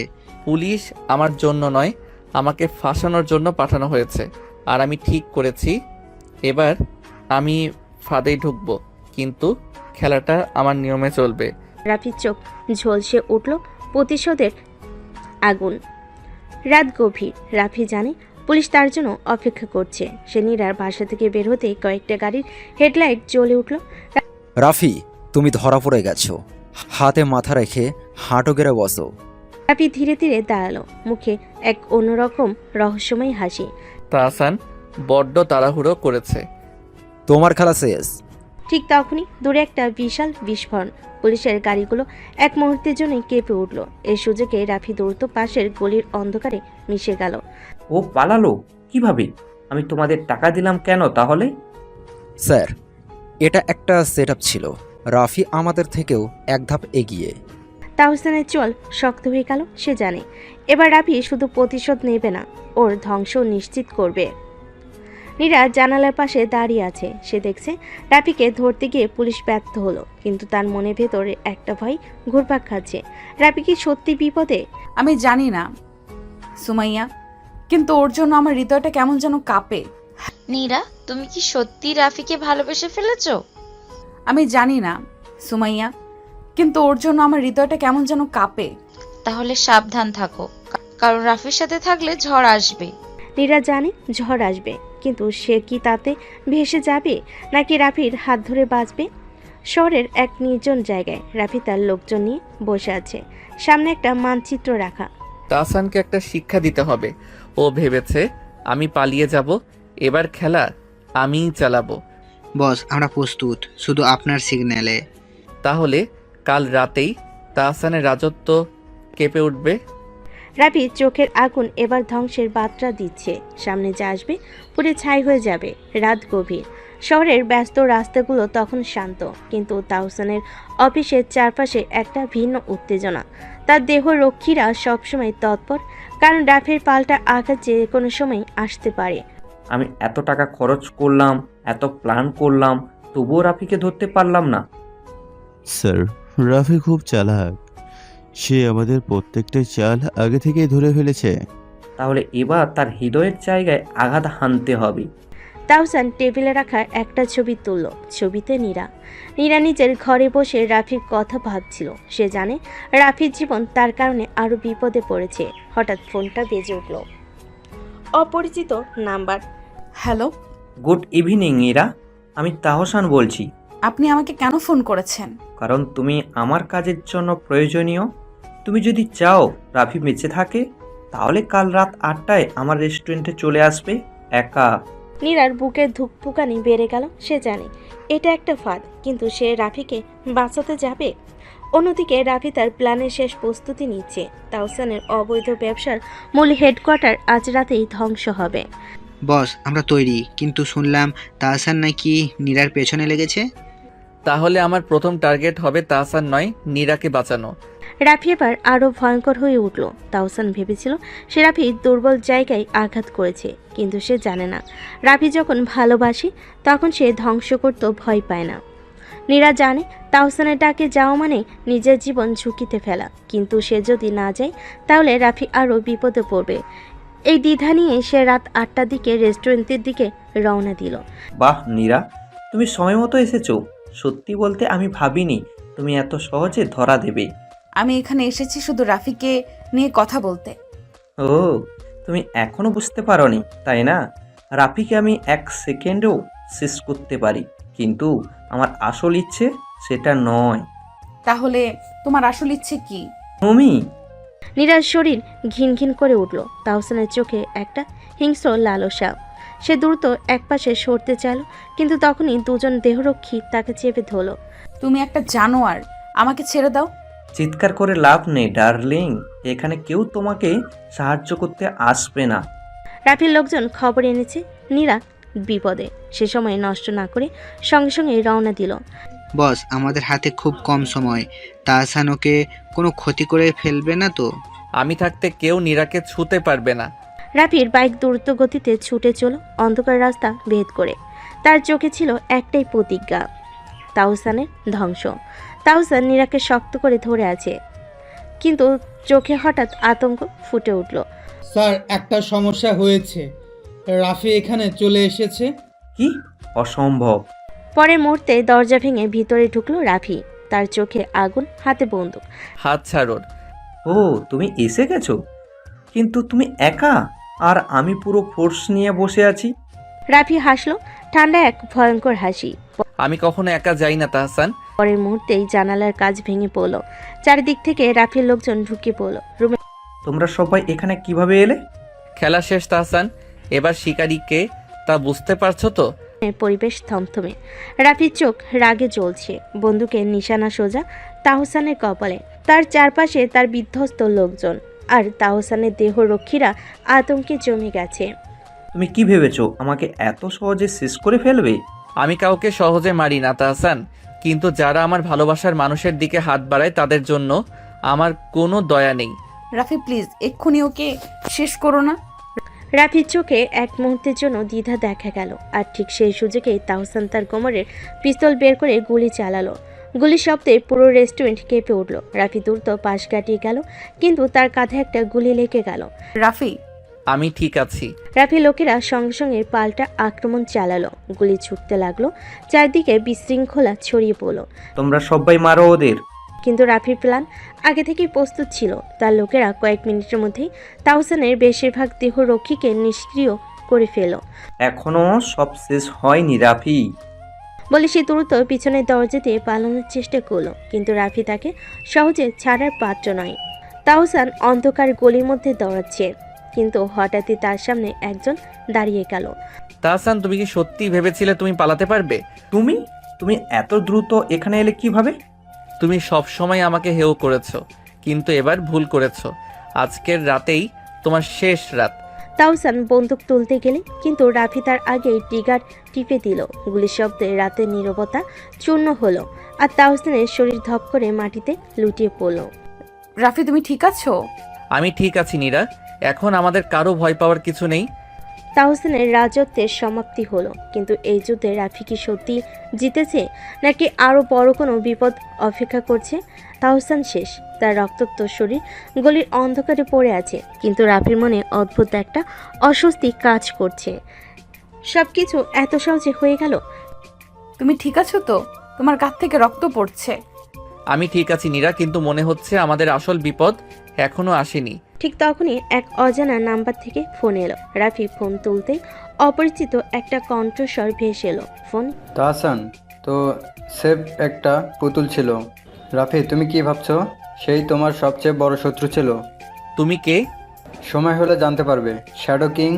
পুলিশ আমার জন্য নয়, আমাকে ফাঁসানোর জন্য পাঠানো হয়েছে। আর আমি ঠিক করেছি এবার আমি ফাঁদেই ঢুকবো, কিন্তু খেলাটা আমার নিয়মে চলবে। রাফির চোখ ঝলসে উঠল প্রতিশোধের আগুন। রাত গভীর। রাফি জানে পুলিশ তার জন্য অপেক্ষা করছে। সে নীরার বাসা থেকে বের হতে কয়েকটা গাড়ির হেডলাইট জ্বলে উঠল। রাফি, তুমি ধরা পড়ে গেছো। হাতে মাথা রেখে হাঁটু গেড়ে বসো। রাফি ধীরে ধীরে দাঁড়ালো, মুখে এক অন্যরকম রহস্যময় হাসি। তাহসান বড্ড তাড়াহুড়ো করেছে। তোমার খেলা শেষ। ঠিক তখনই দূরে একটা বিশাল বিস্ফোরণ। পুলিশের গাড়িগুলো এক মুহূর্তের জন্য কেঁপে উঠল। এই সুযোগে রাফি দ্রুত পাশের গলির অন্ধকারে মিশে গেল। ও পালালো কিভাবে? আমি তোমাদের টাকা দিলাম কেন তাহলে? স্যার, এটা একটা সেটআপ ছিল। রাফি আমাদের থেকেও এক ধাপ এগিয়ে। তাহসানের চোয়াল শক্ত হয়ে গেল। সে জানে এবার রাফি শুধু প্রতিশোধ নেবে না, ওর ধ্বংস নিশ্চিত করবে। নীরা জানালার পাশে দাঁড়িয়ে আছে। সে দেখছে রাফিকে ধরতে গিয়ে পুলিশ ব্যর্থ হলো, কিন্তু তার মনের ভেতরে একটা ভয় ঘুরপাক খাচ্ছে। রাফি কি সত্যি বিপদে? আমি জানি না সুমাইয়া, কিন্তু ওর জন্য আমার হৃদয়টা কেমন যেন কাঁপে। নীরা, তুমি কি সত্যি রাফিকে ভালোবেসে ফেলেছো? আমি জানি না সুমাইয়া, কিন্তু ওর জন্য আমার হৃদয়টা কেমন যেন কাঁপে। তাহলে সাবধান থাকো, কারণ রাফির সাথে থাকলে ঝড় আসবে। নীরা জানে ঝড় আসবে, কিন্তু সে কি তাতে ভেসে যাবে নাকি রাফির হাত ধরে বাঁচবে? শহরের এক নির্জন জায়গায় রাফি তার লোকজন নিয়ে বসে আছে। সামনে একটা মানচিত্র রাখা। তাহসানকে একটা শিক্ষা দিতে হবে। ও ভেবেছে আমি পালিয়ে যাব, এবার খেলা আমিই চালাবো। বস, আমরা প্রস্তুত, শুধু আপনার সিগন্যালে। তাহলে কাল রাতেই তাহসানের রাজত্ব কেঁপে উঠবে। রাফি চোখের আগুন এবার ধ্বংসের বার্তা দিচ্ছে। সামনে যা আসবে পুরো ছাই হয়ে যাবে। রাত গভীর। শহরের ব্যস্ত রাস্তাগুলো তখন শান্ত, কিন্তু তাহসানের অফিসের চারপাশে একটা ভিন্ন উত্তেজনা। তার দেহ রক্ষীরা সবসময় তৎপর, কারণ রাফির পাল্টা আঘাত যে কোনো সময় আসতে পারে। আমি এত টাকা খরচ করলাম, এত প্ল্যান করলাম, তবুও রাফিকে ধরতে পারলাম না। স্যার, রাফি খুব চালাক। সে আমাদের প্রত্যেকটা চাল আগে থেকেই ধরে ফেলেছে। তাহলে এবার তার হৃদয়ের জায়গায় আঘাত হানতে হবে। তাহসান টেবিলে রাখা একটা ছবি তুলল। ছবিতে নীরা। নীরা নিজের ঘরে বসে রাফির কথা ভাবছিল। সে জানে রাফির জীবন তার কারণে আরো বিপদে পড়েছে। হঠাৎ ফোনটা বেজে উঠল। অপরিচিত number. Hello. Good evening Ira, আমি তাহসান বলছি। আপনি আমাকে কেন ফোন করেছেন? কারণ তুমি আমার কাজের জন্য প্রয়োজনীয়। তুমি যদি চাও রাফি বেঁচে থাকে, তাহলে কাল রাত 8টায় আমার রেস্টুরেন্টে চলে আসবে একা। নীরার বুকের ধুকপুকানি বেড়ে গেল। সে জানে এটা একটা ফাঁদ, কিন্তু সে রাফিকে বাঁচাতে যাবে। অন্যদিকে রাফি তার প্ল্যানের শেষ প্রস্তুতি নিচ্ছে। তাহসানের অবৈধ ব্যবসার মূল হেডকোয়ার্টার আজ রাতেই ধ্বংস হবে। বস, আমরা তৈরি, কিন্তু শুনলাম তাহসান নাকি নীরার পেছনে লেগেছে। তাহলে আমার প্রথম টার্গেট হবে তাহসান নয়, নীরাকে বাঁচানো। রাফি এবার আরও ভয়ঙ্কর হয়ে উঠল। তাহসান ভেবেছিল সে রাফি দুর্বল জায়গায় আঘাত করেছে, কিন্তু সে জানে না রাফি যখন ভালোবাসে তখন সে ধ্বংস করতে ভয় পায় না। নীরা জানে তাহসানের ডাকে যাওয়া মানে নিজের জীবন ঝুঁকিতে ফেলা, কিন্তু সে যদি না যায় তাহলে রাফি আরও বিপদে পড়বে। এই দ্বিধা নিয়ে সে রাত 8টার দিকে রেস্টুরেন্টের দিকে রওনা দিল। বাহ নীরা, তুমি সময় মতো এসেছো। সত্যি বলতে আমি ভাবিনি তুমি এত সহজে ধরা দেবে। আমি এখানে এসেছি শুধু রাফিকে নিয়ে কথা বলতে। ও, তুমি এখনো বুঝতে পারোনি তাই না? রাফিকে আমি 1 সেকেন্ডেও শেষ করতে পারি, কিন্তু আমার আসল ইচ্ছে সেটা নয়। তাহলে তোমার আসল ইচ্ছে কি? তুমি নীরার শরীর ঘিন ঘিন করে উঠল। তাহসানের চোখে একটা হিংস্র লালসা। সে দ্রুত একপাশে সরতে চাইল, কিন্তু তখনই দুজন দেহরক্ষী তাকে চেপে ধরল। তুমি একটা জানোয়ার, আমাকে ছেড়ে দাও। চিৎকার করে লাভ নেই ডার্লিং, এখানে কেউ তোমাকে সাহায্য করতে আসবে না। রাফির লোকজন খবর এনেছে নীরা বিপদে। সে সময় নষ্ট না করে সঙ্গে সঙ্গে রওনা দিল। বস, আমাদের হাতে খুব কম সময়। তাহসান ওকে কোনো ক্ষতি করে ফেলবে না তো? আমি থাকতে কেউ নীরাকে ছুঁতে পারবে না। রাফির বাইক দ্রুত গতিতে ছুটে চলো অন্ধকার রাস্তা ভেদ করে। তার চোখে ছিল একটাই প্রতিজ্ঞা, তাহসানের ধ্বংস। তাহসান নীরাকে শক্ত করে ধরে আছে, কিন্তু চোখে হঠাৎ আতঙ্ক ফুটে উঠল। স্যার, একটা সমস্যা হয়েছে। রাফি এখানে চলে এসেছে। কি? অসম্ভব। পরের মুহূর্তে দরজা ভেঙে ভিতরে ঢুকলো রাফি। তার চোখে আগুন, হাতে বন্দুক। হাত ছাড়ুন। ও, তুমি এসে গেছো? কিন্তু তুমি একা, আর আমি পুরো ফোর্স নিয়ে বসে আছি। রাফি হাসলো, ঠান্ডা এক ভয়ঙ্কর হাসি। আমি কখনো একা যাই না তাহসান। পরের মুহূর্তেই জানালার কাজ ভেঙে পড়ল। চারিদিক থেকে রাফির লোকজন ঢুকে পড়ল রুমে। তোমরা সবাই এখানে কিভাবে এলে? খেলা শেষ তাহসান, এবার শিকারীকে তা বুঝতে পারছো তো? পরিবেশ থমথমে। রাফির চোখ রাগে জ্বলছে। বন্দুকের নিশানা সোজা তাহসানের কপালে। তার চারপাশে তার বিধ্বস্ত লোকজন, আর তাহসানের দেহরক্ষীরা আতঙ্কে জমে গেছে। তুমি কি ভেবেছো আমাকে এত সহজে শেষ করে ফেলবে? আমি কাউকে সহজে মারি না তাহসান, কিন্তু যারা আমার ভালোবাসার মানুষের দিকে হাত বাড়ায় তাদের জন্য আমার কোনো দয়া নেই। রাফি প্লিজ এক্ষুনি ওকে শেষ করো না। রাফির চোখে এক মুহূর্তের জন্য দ্বিধা দেখা গেল, আর ঠিক সেই সুযোগেই তাহসান তার কোমরের পিস্তল বের করে গুলি চালালো। গুলির শব্দে পুরো রেস্টুরেন্ট কেঁপে উঠল। রাফি দ্রুত পাশ কাটিয়ে গেল, কিন্তু তার কাঁধে একটা গুলি লেগে গেল। রাফি, আমি ঠিক আছি। রাফি লোকেরা সঙ্গে সঙ্গে পাল্টা আক্রমণ চালালো। গুলি ছুটতে লাগলো, চারদিকে বিশৃঙ্খলা ছড়িয়ে পড়ল। তোমরা সবাই মারো ওদের। কিন্তু রাফির প্ল্যান আগে থেকেই প্রস্তুত ছিল। তার লোকেরা কয়েক মিনিটের মধ্যেই তাহসানের বেশিরভাগ দেহরক্ষীকে নিষ্ক্রিয় করে ফেল। এখনো সব শেষ হয়নি রাফি। বলে সে দ্রুত পিছনের দরজা দিয়ে পালানোর চেষ্টা করলো, কিন্তু রাফি তাকে সহজে ছাড়ার পাত্র নয়। তাহসান অন্ধকার গলির মধ্যে দৌড়াচ্ছে, কিন্তু হঠাৎই তার সামনে একজন দাঁড়িয়ে গেল। তাহসান, তুমি কি সত্যি ভেবেছিলে তুমি পালাতে পারবে? তুমি তুমি এত দ্রুত এখানে এলে কিভাবে? তুমি সব সময় আমাকে হেয় করেছো, কিন্তু এবার ভুল করেছো। আজকের রাতেই তোমার শেষ রাত। তাহসান বন্দুক তুলতে গেলে, কিন্তু রাফি তার আগেই ট্রিগার টিপে দিল। গুলির শব্দে রাতের নীরবতা চূর্ণ হলো, আর তাহসানের শরীর ধপ করে মাটিতে লুটিয়ে পড়ল। রাফি তুমি ঠিক আছো? আমি ঠিক আছি নীরা, এখন আমাদের কারো ভয় পাওয়ার কিছু নেই। তাহসানের রাজত্বের সমাপ্তি হলো, কিন্তু এই যুদ্ধে রাফি কি সত্যি জিতেছে, নাকি আরও বড় কোনো বিপদ অপেক্ষা করছে? তাহসান শেষ, তার রক্তাক্ত শরীর গলির অন্ধকারে পড়ে আছে, কিন্তু রাফির মনে অদ্ভুত একটা অস্বস্তি কাজ করছে। সবকিছু এত সহজে হয়ে গেল। তুমি ঠিক আছো তো? তোমার কাছ থেকে রক্ত পড়ছে। আমি ঠিক আছি নীরা, কিন্তু মনে হচ্ছে আমাদের আসল বিপদ এখনো আসেনি। ঠিক তখনই এক অজানা নাম্বার থেকে ফোন এলো। রাফি ফোন তুলতেই অপরিচিত একটা কণ্ঠস্বর ভেসে এলো। ফোন। তাহসান, তো সেফ একটা পুতুল ছিল। রাফি, তুমি কি ভাবছো সেই তোমার সবচেয়ে বড় শত্রু ছিল? তুমি কে? সময় হলে জানতে পারবে, শ্যাডো কিং।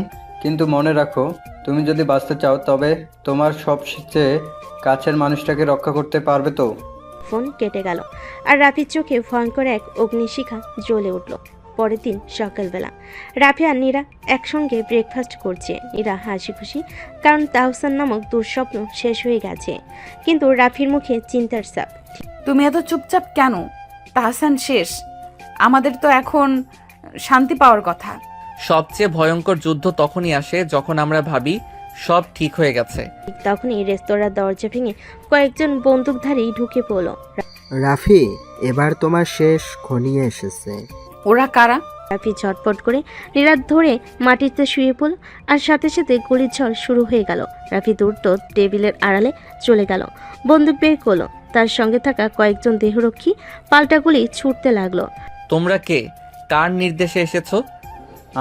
কিন্তু মনে রাখো, তুমি যদি বাঁচতে চাও তবে তোমার সবচেয়ে কাছের মানুষটাকে রক্ষা করতে পারবে তো। ফোন কেটে গেল আর রাফির চোখে ভয়ঙ্কর এক অগ্নিশিখা জ্বলে উঠল। পরের দিন সকালবেলা রাফি আর নীরা একসঙ্গে ব্রেকফাস্ট করছে। নীরা হাসি খুশি, কারণ তাহসান নামক দুঃস্বপ্ন শেষ হয়ে গেছে। কিন্তু রাফির মুখে চিন্তার ছাপ। তুমি এত চুপচাপ কেন? তাহসান শেষ, আমাদের তো এখন শান্তি পাওয়ার কথা। সবচেয়ে ভয়ঙ্কর যুদ্ধ তখনই আসে যখন আমরা ভাবি সব ঠিক হয়ে গেছে। ঠিক তখনই রেস্তোরাঁর দরজা ভেঙে কয়েকজন বন্দুকধারী ঢুকে পড়ল। রাফি, এবার তোমার শেষ ঘনিয়ে এসেছে। ওরা কারা? রাফি ঝটপট করে নীরার ধরে মাটিতে শুয়ে পড়ল, আর সাথে সাথে গুলির ঝড় শুরু হয়ে গেল। রাফি দ্রুত টেবিলের আড়ালে চলে গেল, বন্দুক বের করলো। তার সঙ্গে থাকা কয়েকজন দেহরক্ষী পাল্টা গুলি ছুটতে লাগলো। তোমরা কে? কার নির্দেশে এসেছো?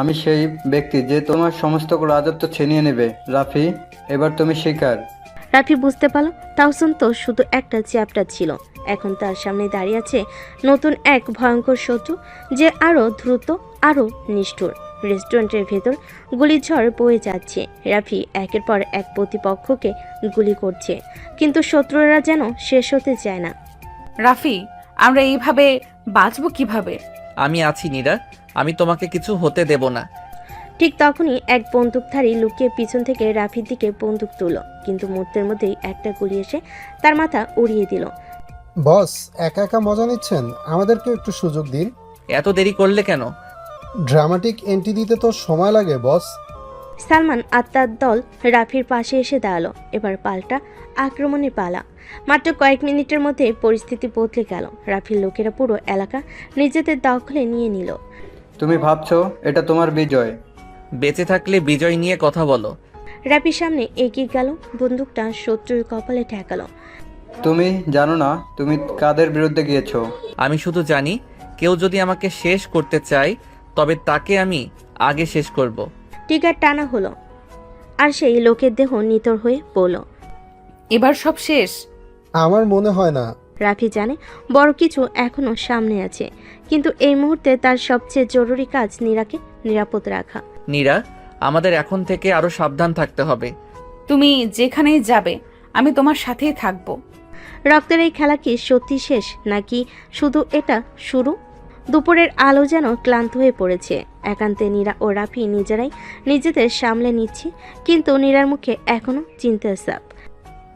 আমি সেই ব্যক্তি যে তোমার সমস্ত রাজত্ব ছিনিয়ে নেবে। রাফি, এবার তুমি শিকার। রাফি বুঝতে পারল তাহসান তো শুধু একটা চ্যাপ্টার ছিল, এখন তার সামনে দাঁড়িয়ে আছে নতুন এক ভয়ঙ্কর শত্রু, যে আরও দ্রুত, আরও নিষ্ঠুর। রেস্টুরেন্টের ভেতর গুলির ঝড় বয়ে যাচ্ছে। রাফি একের পর এক প্রতিপক্ষকে গুলি করছে, কিন্তু শত্রুরা যেন শেষ হতে চায় না। রাফি, আমরা এইভাবে বাঁচবো কিভাবে? আমি আছি নীরা, আমি তোমাকে কিছু হতে দেব না। ঠিক তখনই এক বন্দুকধারী লুকিয়ে পিছন থেকে রাফির দিকে বন্দুক তুলল, কিন্তু মুহূর্তের মধ্যেই একটা গুলি এসে তার মাথা উড়িয়ে দিল। বস, একা একা মজা নিচ্ছেন, আমাদেরকে একটু সুযোগ দিন। এত দেরি করলে কেন? ড্রামাটিক এন্ট্রি দিতে তো সময় লাগে বস। সালমান আত্মার দল রাফির পাশে এসে দাঁড়ালো। এবার পাল্টা আক্রমণের পালা। মাত্র কয়েক মিনিটের মধ্যে পরিস্থিতি বদলে গেল। রাফির লোকেরা পুরো এলাকা নিজেদের দখলে নিয়ে নিল। তুমি ভাবছো এটা তোমার বিজয়? বেঁচে থাকলে বিজয় নিয়ে কথা বলো। রাফির সামনে এগিয়ে গেল, বন্দুকটা শত্রুর কপালে ঠেকালো। তুমি জানো না তুমি কাদের বিরুদ্ধে গিয়েছো? আমি শুধু জানি, কেউ যদি আমাকে শেষ করতে চায় তবে তাকে আমি আগে শেষ করব। টিকার টানা হলো, আর সেই লোকের দেহ নিতর হয়ে পড়ল। এবার সব শেষ? আমার মনে হয় না। রাফি জানে বড় কিছু এখনো সামনে আছে, কিন্তু এই মুহূর্তে তার সবচেয়ে জরুরি কাজ নীরাকে নিরাপদ রাখা। নীরা, আমাদের এখন থেকে আরো সাবধান থাকতে হবে। তুমি যেখানেই যাবে আমি তোমার সাথেই থাকবো। রক্তের এই খেলা কি সত্যি শেষ, নাকি শুধু এটা শুরু? দুপুরের আলো যেন ক্লান্ত হয়ে পড়েছে। একান্তে নীরা ও রাফি নিজেরাই নিজেদের সামলে নিচ্ছে, কিন্তু নীরার মুখে এখনো চিন্তার ছাপ।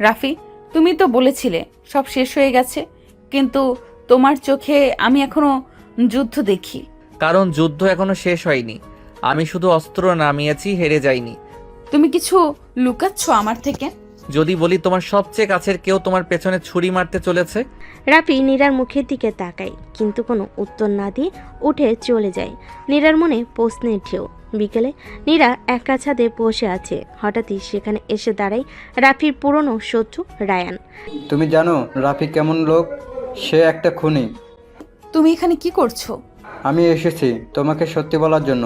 রাফি, তুমি তো বলেছিলে সব শেষ হয়ে গেছে, কিন্তু তোমার চোখে আমি এখনো যুদ্ধ দেখি। কারণ যুদ্ধ এখনো শেষ হয়নি। আমি শুধু অস্ত্র নামিয়েছি, হেরে যাইনি। তুমি কিছু লুকাচ্ছ আমার থেকে? যদি বলি তোমার সবচেয়ে কাছের কেউ তোমার পেছনে ছুরি মারতে চলেছে। রাফি নীরার মুখের দিকে তাকায়, কিন্তু কোনো উত্তর না দিয়ে উঠে চলে যায়। নীরার মনে প্রশ্নের ঢেউ। বিকেলে নীরা একা ছাদে বসে আছে। হঠাৎই সেখানে এসে দাঁড়ায় রাফির পুরনো শত্রু রায়ান। তুমি জানো রাফি কেমন লোক? সে একটা খুনি। তুমি এখানে কি করছো? আমি এসেছি তোমাকে সত্যি বলার জন্য।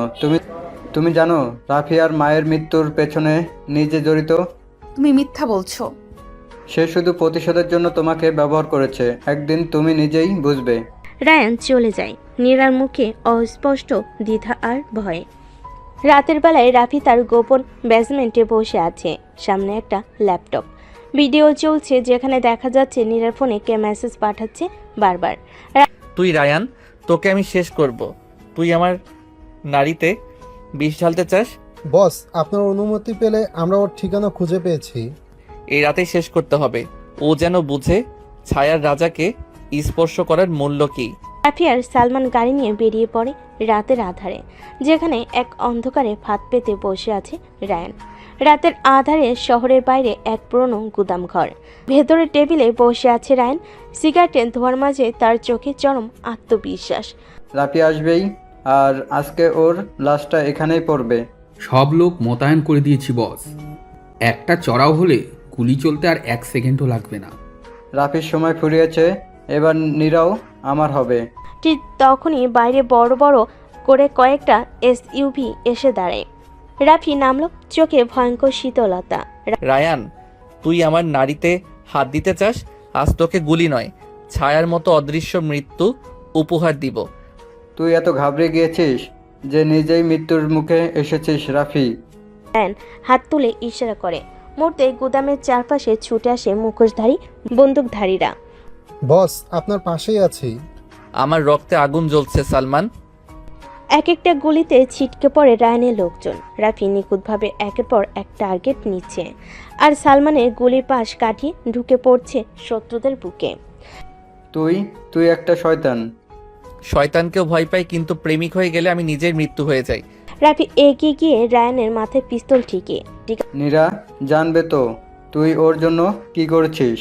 তুমি জানো রাফি আর মায়ের মৃত্যুর পেছনে নিজে জড়িত। তুমি মিথ্যা বলছো। সে শুধু প্রতিশোধের জন্য তোমাকে ব্যবহার করেছে। একদিন তুমি নিজেই বুঝবে। রায়ান চলে যায়, নীরার মুখে অস্পষ্ট দ্বিধা আর ভয়। রাতের বেলায় রাফি তার গোপন বেসমেন্টে বসে আছে। সামনে একটা ল্যাপটপ, ভিডিও চলছে যেখানে দেখা যাচ্ছে নীরার ফোনে কে মেসেজ পাঠাচ্ছে বারবার। তুই রায়ান, তোকে আমি শেষ করব। তুই আমার নারীতে বিষ ঢালতে চাস? বস, আপনার অনুমতি পেলে আমরা ওর ঠিকানা খুঁজে পেয়েছি। এই রাতেই শেষ করতে হবে। ও যেন বুঝে ছায়ার রাজাকে স্পর্শ করার মূল্য কি। রাফি আর সালমান গাড়ি নিয়ে বেরিয়ে পড়ে রাতের আধারে, যেখানে এক অন্ধকারে ফাঁদ পেতে বসে আছে রায়ান। রাতের আধারে শহরের বাইরে এক পুরনো গুদাম ঘর। ভেতরের টেবিলে বসে আছে রায়ান, সিগারেটের ধোঁয়ার মাঝে তার চোখে চরম আত্মবিশ্বাস। রাফি আসবেই, আর আজকে ওর লাশটা এখানেই পড়বে। সব লোক মোতায়েন করে দিয়েছি বস। একটা চড়াও হলে গুলি চলতে আর 1 সেকেন্ডও লাগবে না। রাফির সময় ফুরিয়েছে, এবার নীরাও আমার হবে। ঠিক তখনই বাইরে বড় বড় করে কয়েকটা এসইউভি এসে দাঁড়ায়। রাফি নামলো, চোখে ভয়ঙ্কর শীতলতা। রায়ান, তুই আমার নারীতে হাত দিতে চাস, আজ তোকে গুলি নয়, ছায়ার মতো অদৃশ্য মৃত্যু উপহার দিব। তুই এত ঘাবড়ে গিয়েছিস যে নিজেই মৃত্যুর মুখে এসেছিস রাফি। রায়ান হাত তুলে ইশারা করে। মুহূর্তে গুদামের চারপাশে ছুটে আসে মুখোশধারী বন্দুকধারীরা। বস, আপনার পাশেই আছি। আমার রক্তে আগুন জ্বলছে সালমান। এক একটা গুলিতে ছিটকে পড়ে রায়ানের লোকজন। রাফি নিখুঁতভাবে একের পর এক টার্গেট নিচ্ছে, আর সালমানের গুলির পাশ কাটিয়ে ঢুকে পড়ছে শত্রুদের বুকে। তুই একটা শয়তান। শয়তানকেও ভয় পাই, কিন্তু প্রেমিক হয়ে গেলে আমি নিজের মৃত্যু হয়ে যাই। রাফি এগিয়ে গিয়ে রায়ানের মাথায় পিস্তল ঠেকিয়ে নীরা জানবে তো তুই ওর জন্য কি করেছিস।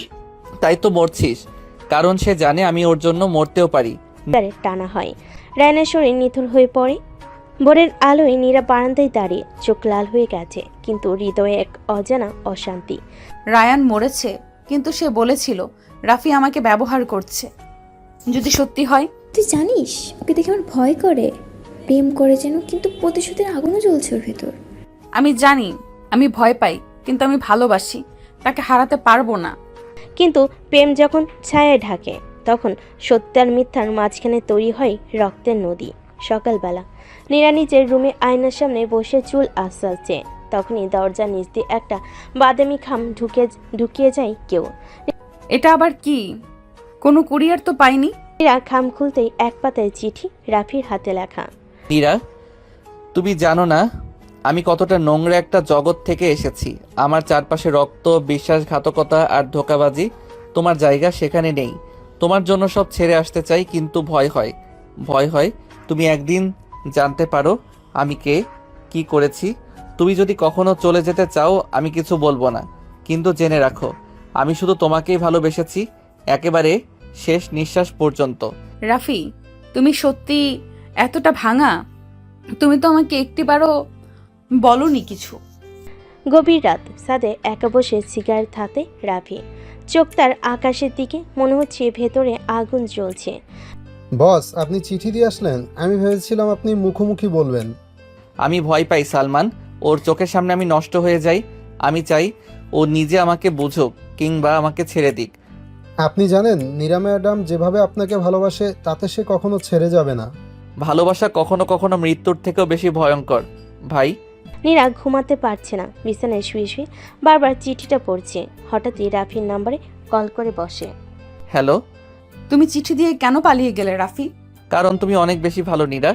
তাই তো মরছিস, কারণ সে জানে আমি ওর জন্য মরতেও পারি। টানা হয়। রায়ানের শরীর নিথর হয়ে পড়ে। ভোরের আলোয় নীরা বারান্দায় দাঁড়িয়ে, চোখ লাল হয়ে গেছে, কিন্তু হৃদয়ে এক অজানা অশান্তি। রায়ান মরেছে, কিন্তু সে বলেছিল রাফি আমাকে ব্যবহার করছে। যদি সত্যি হয়? তুই জানিস ওকে দেখে আমার ভয় করে। প্রেম করে যেন, কিন্তু প্রতিশোধের আগুনও জ্বলছে ওর ভেতর। আমি জানি আমি ভয় পাই, কিন্তু আমি ভালোবাসি, তাকে হারাতে পারবো না। কিন্তু প্রেম যখন ছায়ায় ঢাকে, তখন সত্য আর মিথ্যার মাঝখানে তৈরি হয় রক্তের নদী। সকালবেলা নীরা নিজের রুমে আয়নার সামনে বসে চুল আঁচড়াচ্ছে। তখনই দরজার নিচ দিয়ে একটা বাদামি খাম ঢুকিয়ে যায় কেউ। এটা আবার কি? কোনো কুরিয়ার তো পাইনি। নীরা খাম খুলতেই এক পাতায় চিঠি, রাফির হাতে লেখা। নীরা, তুমি জানো না আমি কতটা নোংরা একটা জগৎ থেকে এসেছি। আমার চারপাশে রক্ত, বিশ্বাসঘাতকতা আর ধোঁকাবাজি। তোমার জায়গা সেখানে নেই। তোমার জন্য সব ছেড়ে আসতে চাই, কিন্তু ভয় হয় তুমি একদিন জানতে পারো আমি কে, কি করেছি। তুমি যদি কখনো চলে যেতে চাও আমি কিছু বলবো না, কিন্তু জেনে রাখো আমি শুধু তোমাকেই ভালোবেসেছি, একেবারে শেষ নিঃশ্বাস পর্যন্ত। রাফি, তুমি সত্যি এতটা ভাঙা? তুমি তো আমাকে একটিবারও বলনি কিছু। গভীর রাত, ছাদে একা বসে সিগারেট হাতে রাফি। চোখ তার আকাশের দিকে, মনে হচ্ছে ভেতরে আগুন জ্বলছে। বস, আপনি চিঠি দিয়ে আসলেন? আমি ভেবেছিলাম আপনি মুখোমুখি বলবেন। আমি ভয় পাই সালমান, ওর চোখের সামনে আমি নষ্ট হয়ে যাই। আমি চাই ও নিজে আমাকে বুঝুক, কিংবা আমাকে ছেড়ে দিক। আপনি জানেন নীরা ম্যাডাম যেভাবে আপনাকে ভালোবাসে, তাতে সে কখনো ছেড়ে যাবে না। ভালোবাসা কখনো কখনো মৃত্যুর থেকেও বেশি ভয়ঙ্কর ভাই। নীরা ঘুমাতে পারছে না, বিছানায় শুয়ে শুয়ে বারবার চিঠিটা পড়ছে। হঠাৎই রাফির নাম্বারে কল করে বসে। হ্যালো। তুমি চিঠি দিয়ে কেন পালিয়ে গেলে রাফি? কারণ তুমি অনেক বেশি ভালো নীরা।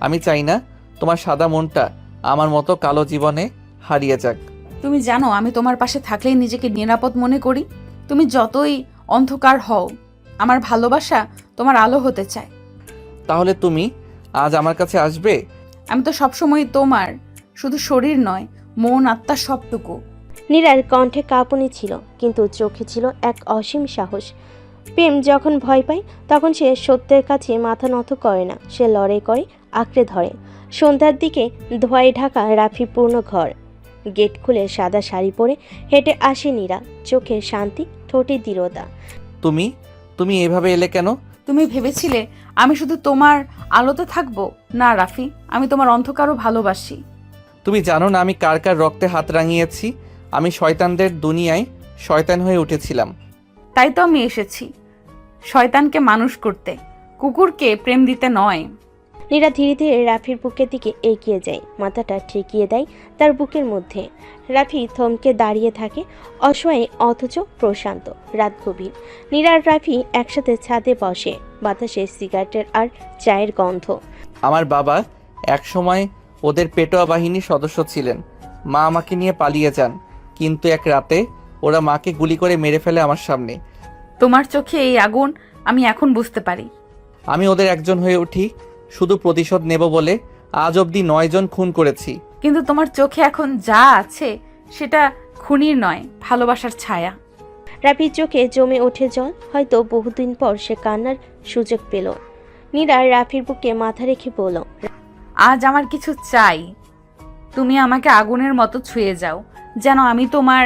আমি চাই না তোমার সাদা মনটা আমার মতো কালো জীবনে হারিয়ে যাক। তুমি জানো আমি তোমার পাশে থাকলেই নিজেকে নিরাপদ মনে করি। তুমি যতই অন্ধকার হও, আমার ভালোবাসা তোমার আলো হতে চায়। তাহলে তুমি আজ আমার কাছে আসবে? আমি তো সবসময় তোমার, শুধু শরীর নয়, মন, আত্মা সবটুকু। নীরার কণ্ঠে কাঁপুনি ছিল, কিন্তু চোখে ছিল এক অসীম সাহস। প্রেম যখন ভয় পায়, তখন সে সত্যের কাছে মাথা নত করে না, সে লড়াই করে, আঁকড়ে ধরে। সন্ধ্যার দিকে ধোঁয়ায় ঢাকা রাফি পূর্ণ ঘর। গেট খুলে সাদা শাড়ি পরে হেঁটে আসে নীরা, চোখে শান্তি, ঠোঁটে দৃঢ়তা। তুমি এভাবে এলে কেন? তুমি ভেবেছিলে আমি শুধু তোমার আলোতে থাকবো? না রাফি, আমি তোমার অন্ধকারও ভালোবাসি। তুমি জানো না আমি কার কার রক্তে হাত রাঙিয়েছি। আমি শয়তানদের দুনিয়ায় শয়তান হয়ে উঠেছিলাম। তাই তো আমি এসেছি শয়তানকে মানুষ করতে, কুকুরকে প্রেম দিতে নয়। নীরা ধীরে ধীরে রাফির বুকের দিকে এগিয়ে যায়, মাথাটা ঠেকিয়ে দেয় তার বুকের মধ্যে। রাফি থমকে দাঁড়িয়ে থাকে, অসহায় অথচ প্রশান্ত। রাত গভীর। নীরা আর রাফি একসাথে ছাদে বসে, বাতাসে সিগারেটের আর চায়ের গন্ধ। আমার বাবা একসময় ওদের পেটোয়া বাহিনীর সদস্য ছিলেন। মা আমাকে নিয়ে পালিয়ে যান, কিন্তু এক রাতে ওরা মাকে গুলি করে মেরে ফেলে আমার সামনে। তোমার চোখে এই আগুন আমি এখন বুঝতে পারি। আমি ওদের একজন হয়ে উঠি শুধু প্রতিশোধ নেব বলে। আজ অবধি 9 জন খুন করেছি। কিন্তু তোমার চোখে এখন যা আছে সেটা খুনির নয়, ভালোবাসার ছায়া। রাফির চোখে জমে ওঠে জল। হয়তো বহুদিন পর সে কান্নার সুযোগ পেল। নীরা রাফির বুকে মাথা রেখে বলল, আজ আমার কিছু চাই। তুমি আমাকে আগুনের মতো ছুঁয়ে যাও, যেন আমি তোমার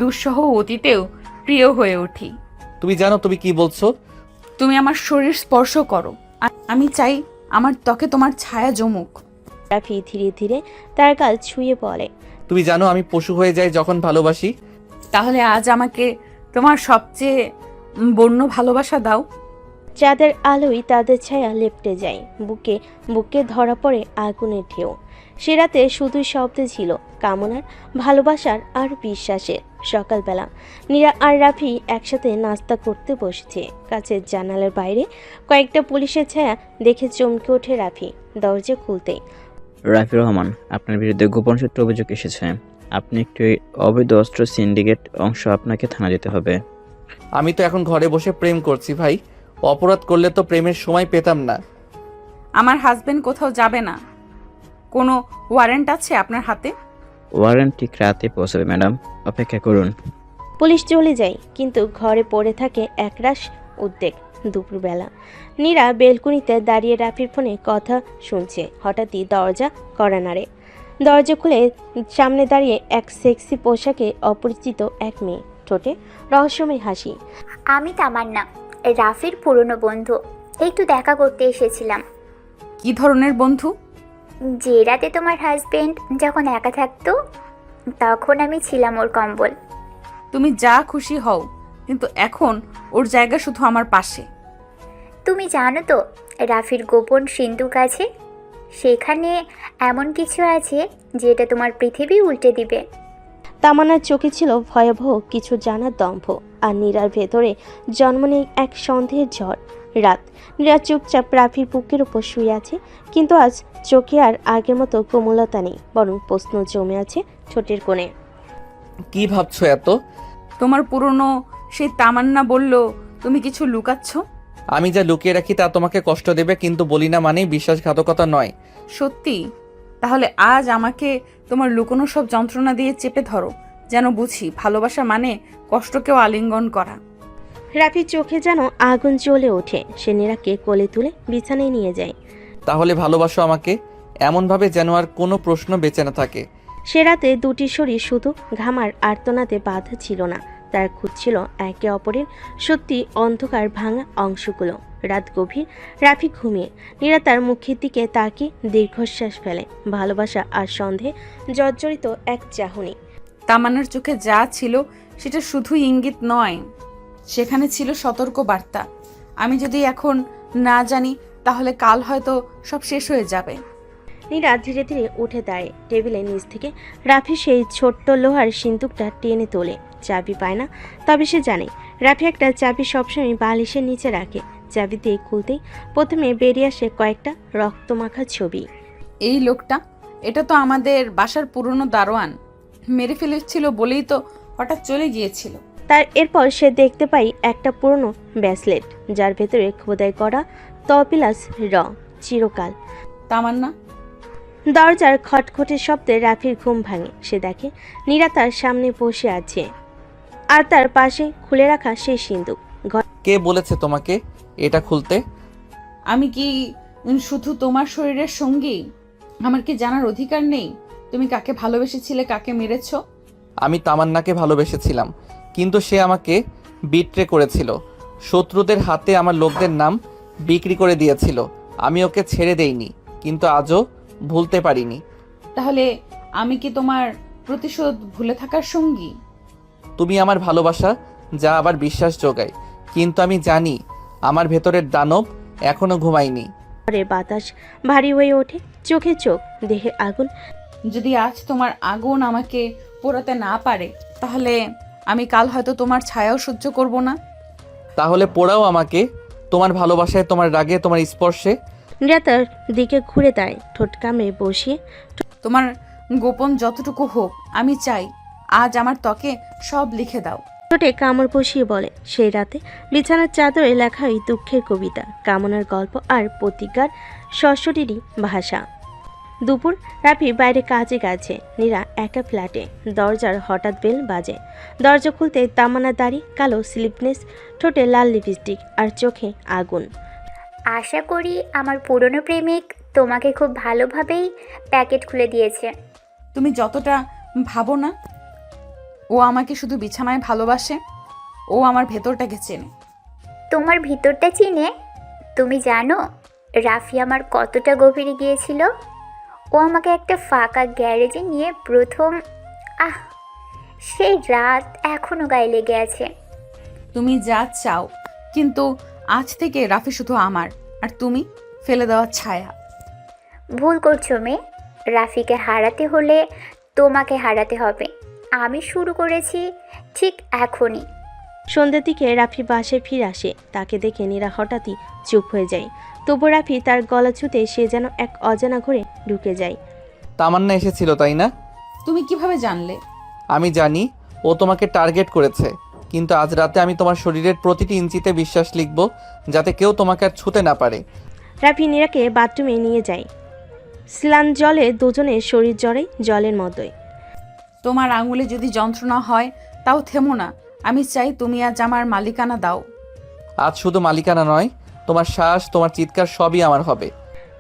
দুঃসহ অতীতেও প্রিয় হয়ে উঠি। তুমি জানো তুমি কি বলছো? তুমি আমার শরীর স্পর্শ করো, আমি চাই আমার ত্বকে তোমার ছায়া জমুক। রাফি ধীরে ধীরে তার গাল ছুঁয়ে বলে, তুমি জানো আমি পশু হয়ে যাই যখন ভালোবাসি। তাহলে আজ আমাকে তোমার সবচেয়ে বন্য ভালোবাসা দাও। চাঁদের আলোয় তাদের ছায়া লেপ্টে যায়, বুকে বুকে ধরা পড়ে আগুনের ঢেউ। সে রাতে শুধুই শব্দ ছিল কামনার, ভালোবাসার আর বিশ্বাসের। সকালবেলা নীরা আর রাফি একসাথে নাস্তা করতে বসেছে। কাছের জানালার বাইরে কয়েকটা পুলিশের ছায়া দেখে চমকে ওঠে রাফি। দরজা খুলতেই রাফি রহমান, আপনার বিরুদ্ধে গোপন সূত্রে অভিযোগ এসেছে। আপনি একটি অবৈধ অস্ত্র সিন্ডিকেট অংশ, আপনাকে থানা যেতে হবে। আমি তো এখন ঘরে বসে প্রেম করছি ভাই, অপরাধ করলে তো প্রেমের সময় পেতাম না। আমার হাজবেন্ড কোথাও যাবে না। কোনো ওয়ারেন্ট আছে আপনার হাতে? ওয়ারেন্ট ঠিক রাতে পৌঁছাবে ম্যাডাম, অপেক্ষা করুন। পুলিশ চলে যায়, কিন্তু ঘরে পড়ে থাকে একরাশ উদ্বেগ। দুপুরবেলা নীরা বেলকুনিতে দাঁড়িয়ে রাফির ফোনে কথা শুনছে। হঠাৎই দরজা কড়া নাড়ে। দরজা খুলে সামনে দাঁড়িয়ে এক সেক্সি পোশাকে অপরিচিত এক মেয়ে, ঠোঁটে রহস্যময় হাসি। আমি তামান্না, রাফির পুরনো বন্ধু। একটু দেখা করতে এসেছিলাম। কি ধরনের বন্ধু? যে রাতে তোমার হাজবেন্ড যখন একা থাকতো, তখন আমি ছিলাম ওর কম্বল। তুমি যা খুশি হও, কিন্তু এখন ওর জায়গা শুধু আমার পাশে। তুমি জানো তো রাফির গোপন সিন্ধুক আছে। সেখানে এমন কিছু আছে যেটা তোমার পৃথিবী উল্টে দিবে। তামান্নার চোখে ছিল ভয়াবহ কিছু জানার দম্ভ, আর নীরার ভেতরে জন্ম নেই এক সন্দেহের ঝড়। রাত নীরা চুপচাপ রাফির বুকের উপর শুয়ে আছে, কিন্তু আজ চোখে আর আগের মতো কোমলতা নেই, বরং প্রশ্ন জমে আছে ঠোঁটের কোণে। কি ভাবছো এত? তোমার পুরনো সেই তামান্না বলল তুমি কিছু লুকাচ্ছ। আমি যা লুকিয়ে রাখি তা তোমাকে কষ্ট দেবে, কিন্তু বলি না মানেই বিশ্বাসঘাতকতা নয়। সত্যি? তাহলে আজ আমাকে তোমার লুকোনো সব যন্ত্রণা দিয়ে চেপে ধরো, যেন বুঝি ভালোবাসা মানে কষ্টকেও আলিঙ্গন করা। রাফির চোখে যেন আগুন জ্বলে ওঠে। সে নীরাকে কোলে তুলে বিছানায় নিয়ে যায়। তাহলে ভালোবাসো আমাকে এমনভাবে যেন আর কোনো প্রশ্ন বেঁচে না থাকে। সে রাতে দুটি শরীর শুধু ঘামার আর্তনাদে বাধা ছিল না, তার খুঁজছিল একে অপরের সত্যি অন্ধকার ভাঙা অংশগুলো। রাত গভীর, রাফি ঘুমিয়ে। নীরা তার মুখের দিকে তাকিয়ে দীর্ঘশ্বাস ফেলে। ভালোবাসা আর সন্দেহে জর্জরিত এক চাহনি। তামান্নার চোখে যা ছিল সেটা শুধু ইঙ্গিত নয়, সেখানে ছিল সতর্ক বার্তা। আমি যদি এখন না জানি তাহলে কাল হয়তো সব শেষ হয়ে যাবে। নীরা ধীরে ধীরে উঠে দাঁড়ায়। টেবিলের নিচ থেকে রাফি সেই ছোট্ট লোহার সিন্দুকটা টেনে তোলে। চাবি পায় না, তবে সে জানে রাফি একটা চাবি সবসময় বালিশের নিচে রাখে। চাবি দিয়ে খুলতেই প্রথমে বেরিয়ে আসে কয়েকটা রক্তমাখা ছবি। এই লোকটা, এটা তো আমাদের বাসার পুরনো দারোয়ান। মেরে ফেলেছিল বলেই তো হঠাৎ চলে গিয়েছিল। তার এরপর সে দেখতে পাই একটা পুরনো ব্রেসলেট, যার ভেতরে খোদাই করা তপিলাস র চিরকাল। তামান্না। দরজার খটখটে শব্দে রাফির ঘুম ভাঙে। সে দেখে নীরা তার সামনে বসে আছে, আর তার পাশে খুলে রাখা সেই সিন্দুক। কে বলেছে তোমাকে এটা খুলতে? আমি কি শুধু তোমার শরীরের সঙ্গী? আমার কি জানার অধিকার নেই তুমি কাকে ভালোবেসেছিলে, কাকে মেরেছ? আমি তামান্নাকে ভালোবেসেছিলাম, কিন্তু সে আমাকে বিট্রে করেছিল। শত্রুদের হাতে আমার লোকদের নাম বিক্রি করে দিয়েছিল। আমি ওকে ছেড়ে দেইনি, কিন্তু আজও ভুলতে পারিনি। তাহলে আমি কি তোমার প্রতিশোধ ভুলে থাকার সঙ্গী? তুমি আমার ভালোবাসা যা আবার বিশ্বাস যোগায়, কিন্তু আমি জানি আমার ভেতরের দানব এখনো ঘুমায়নি। বাতাস ভারী হয়ে ওঠে, চোখে চোখ, দেহে আগুন। যদি আজ তোমার আগুন আমাকে পোড়াতে না পারে, তাহলে আমি কাল হয়তো তোমার ছায়াও সহ্য করব না। তাহলে পোড়াও আমাকে, তোমার ভালোবাসায়, তোমার রাগে, তোমার স্পর্শে। নীরা তার দিকে ঘুরে দাঁড়ায়, ঠোঁট কামড়ে বসিয়ে। তোমার গোপন যতটুকু হোক, আমি চাই আজ আমার ত্বকে সব লিখে দাও। ঠোঁটে কামড় বসিয়ে বলে। সেই রাতে বিছানার চাদরে লেখা ওই দুঃখের কবিতা, কামনার গল্প আর প্রতিজ্ঞার সশরীরই ভাষা। দুপুর, রাফি বাইরে কাজে গেছে। নীরা একা ফ্ল্যাটে। দরজার হঠাৎ বেল বাজে। দরজা খুলতে তামান্না দাড়ি, কালো স্লিপনেস, ঠোঁটে লাল লিপস্টিক আর চোখে আগুন। আশা করি আমার পুরনো প্রেমিক তোমাকে খুব ভালোভাবেই প্যাকেট খুলে দিয়েছে। তুমি যতটা ভাবো না। ও আমাকে শুধু বিছানায় ভালোবাসে, ও আমার ভেতরটাকে চেনে। তোমার ভিতরটা চিনে? তুমি জানো রাফি আমার কতটা গভীরে গিয়েছিল? ও আমাকে একটা ফাঁকা গ্যারেজে নিয়ে প্রথম সেই রাত এখনো গায়ে লেগে আছে। তুমি যা চাও, কিন্তু আজ থেকে রাফি শুধু আমার, আর তুমি ফেলে দেওয়া ছায়া। ভুল করছো মেয়ে। রাফিকে হারাতে হলে তোমাকে হারাতে হবে। আমি শুরু করেছি ঠিক এখনই। সন্ধ্যের দিকে রাফি বাসায় ফিরে আসে। তাকে দেখে নীরা হঠাৎই চুপ হয়ে যায়। তবু রাফি তার গলা ছুঁতে সে যেন এক অজানা ঘরে ঢুকে যায়। তামান্না এসেছিল তাই না? তুমি কিভাবে জানলে? আমি জানি ও তোমাকে টার্গেট করেছে, কিন্তু আজ রাতে আমি তোমার শরীরের প্রতিটি ইঞ্চিতে বিশ্বাস লিখব, যাতে কেউ তোমাকে আর ছুঁতে না পারে। রাফি নীরাকে বাথরুমে নিয়ে যায়। স্নান জলে দুজনের শরীর জড়ে জলের মতোই। তোমার আঙুলে যদি যন্ত্রণা হয় তাও থেমো না। আমি চাই তুমি আজ আমার মালিকানা দাও। আজ শুধু মালিকানা নয়, তোমার শ্বাস, তোমার চিৎকার সবই আমার হবে।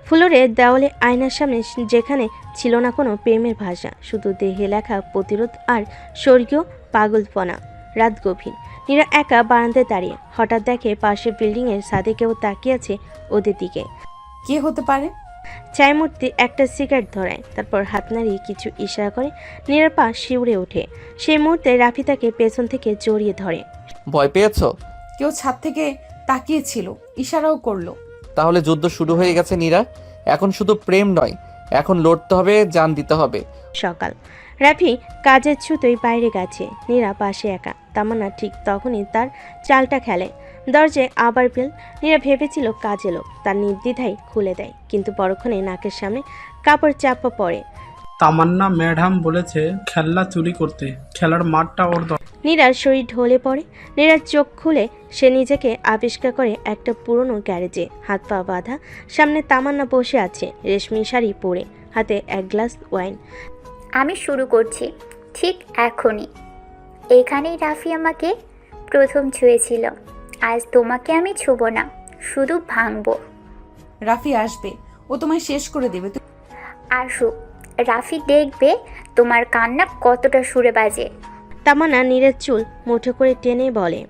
ফ্লোরে দেওয়ালে আয়নার সামনে যেখানে ছিল না কোনো প্রেমের ভাষা, শুধু দেহে লেখা প্রতিরোধ আর স্বর্গীয় পাগলপনা। রাত গভীর। নীরা একা বারান্দায় দাঁড়িয়ে হঠাৎ দেখে পাশের বিল্ডিংয়ের ছাদে কেউ তাকিয়ে আছে ওদের দিকে। কে হতে পারে? ছায়ামূর্তি একটা সিগারেট ধরায়, তারপর হাত নাড়িয়ে কিছু ইশারা করে। নীরার পা শিউরে ওঠে। সেই মুহূর্তে রাফি তাকে পেছন থেকে জড়িয়ে ধরে। ভয় পেয়েছো? কেউ ছাদ থেকে তাকিয়েছিল, ইশারাও করলো। তাহলে যুদ্ধ শুরু হয়ে গেছে নীরা। এখন শুধু প্রেম নয়, এখন লড়তে হবে, জান দিতে হবে। সকাল। রাফি কাজের ছুতোয় বাইরে গেছে। নীরা পাশে একা। তামান্না ঠিক তখনই তার চালটা খেলে। দরজায় আবার বেল। নীরা ভেবেছিল কাজে লোক, তার নির্দ্বিধায় খুলে দেয়, কিন্তু পরক্ষণে নাকের সামনে কাপড় চাপা পড়ে। তামান্না ম্যাডাম বলেছে খেলনা চুরি করতে, খেলার মাঠটা ওর দরকার। নীরার শরীর ঢলে পড়ে। নীরার চোখ খুলে সে নিজেকে আবিষ্কার করে একটা পুরনো গ্যারেজে, হাত পা বাঁধা। সামনে তামান্না বসে আছে, রেশমি শাড়ি পরে, হাতে এক গ্লাস ওয়াইন। আমি শুরু করছি ঠিক এখনই। এখানেই রাফি আমাকে প্রথম ছুঁয়েছিল। আজ তোমাকে আমি ছুবো না, শুধু ভাঙবো। রাফি আসবে, ও তোমায় শেষ করে দেবে। আসুক, রাফি দেখবে তোমার কান্না কতটা সুরে বাজে। তামান্না নীরের চুল মুঠো করে টেনে বলে,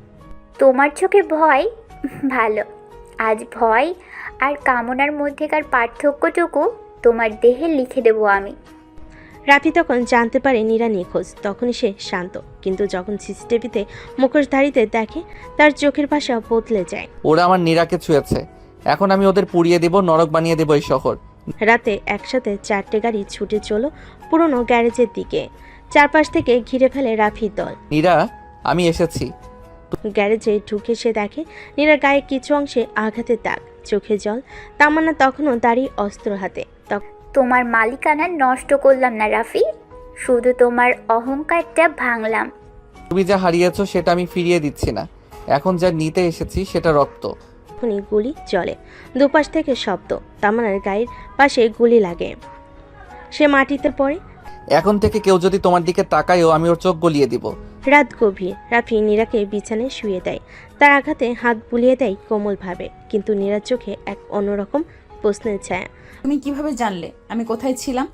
তোমার চোখে ভয় ভালো। আজ ভয় আর কামনার মধ্যেকার পার্থক্যটুকু তোমার দেহে লিখে দেবো আমি। রাফি তখন জানতে পারে নীরা নিখোঁজ। তখনই সে শান্ত, কিন্তু যখন সিসিটিভিতে মুখোশধারীতে দেখে তার চোখের ভাষা বদলে যায়। ওরা আমার নীরাকে ছুঁয়েছে, এখন আমি ওদের পুড়িয়ে দেব, নরক বানিয়ে দেব এই শহর। রাতে একসাথে 4টে গাড়ি ছুটে চলো পুরনো গ্যারেজের দিকে। চারপাশ থেকে ঘিরে ফেলে রাফির দল। নীরা, আমি এসেছি। গ্যারেজে ঢুকে সে দেখে নীরার গায়ে কিছু অংশে আঘাতের দাগ, চোখে জল। তামান্না তখনও দাঁড়িয়ে অস্ত্র হাতে। তোমার মালিকানা নষ্ট করলাম না রাফি, শুধু তোমার অহংকারটা ভাঙলাম। তুমি যা হারিয়েছো সেটা আমি ফিরিয়ে দিচ্ছি না, এখন যা নিতে এসেছি সেটা রক্ত। তখনই গুলি চলে, দুপাশ থেকে শব্দ। তামান্নার গায়ের পাশে গুলি লাগে, সে মাটিতে পড়ে। এখন থেকে কেউ যদি তোমার দিকে তাকায়ও আমি ওর চোখ গলিয়ে দিব। রাত গভীর। রাফি নীরাকে বিছানায় শুয়ে দেয়, তার আঘাতে হাত বুলিয়ে দেয় কোমলভাবে, কিন্তু নীরার চোখে এক অন্যরকম প্রশ্নের ছায়া। তুমি কিভাবে জানলে আমি কোথায় ছিলাম?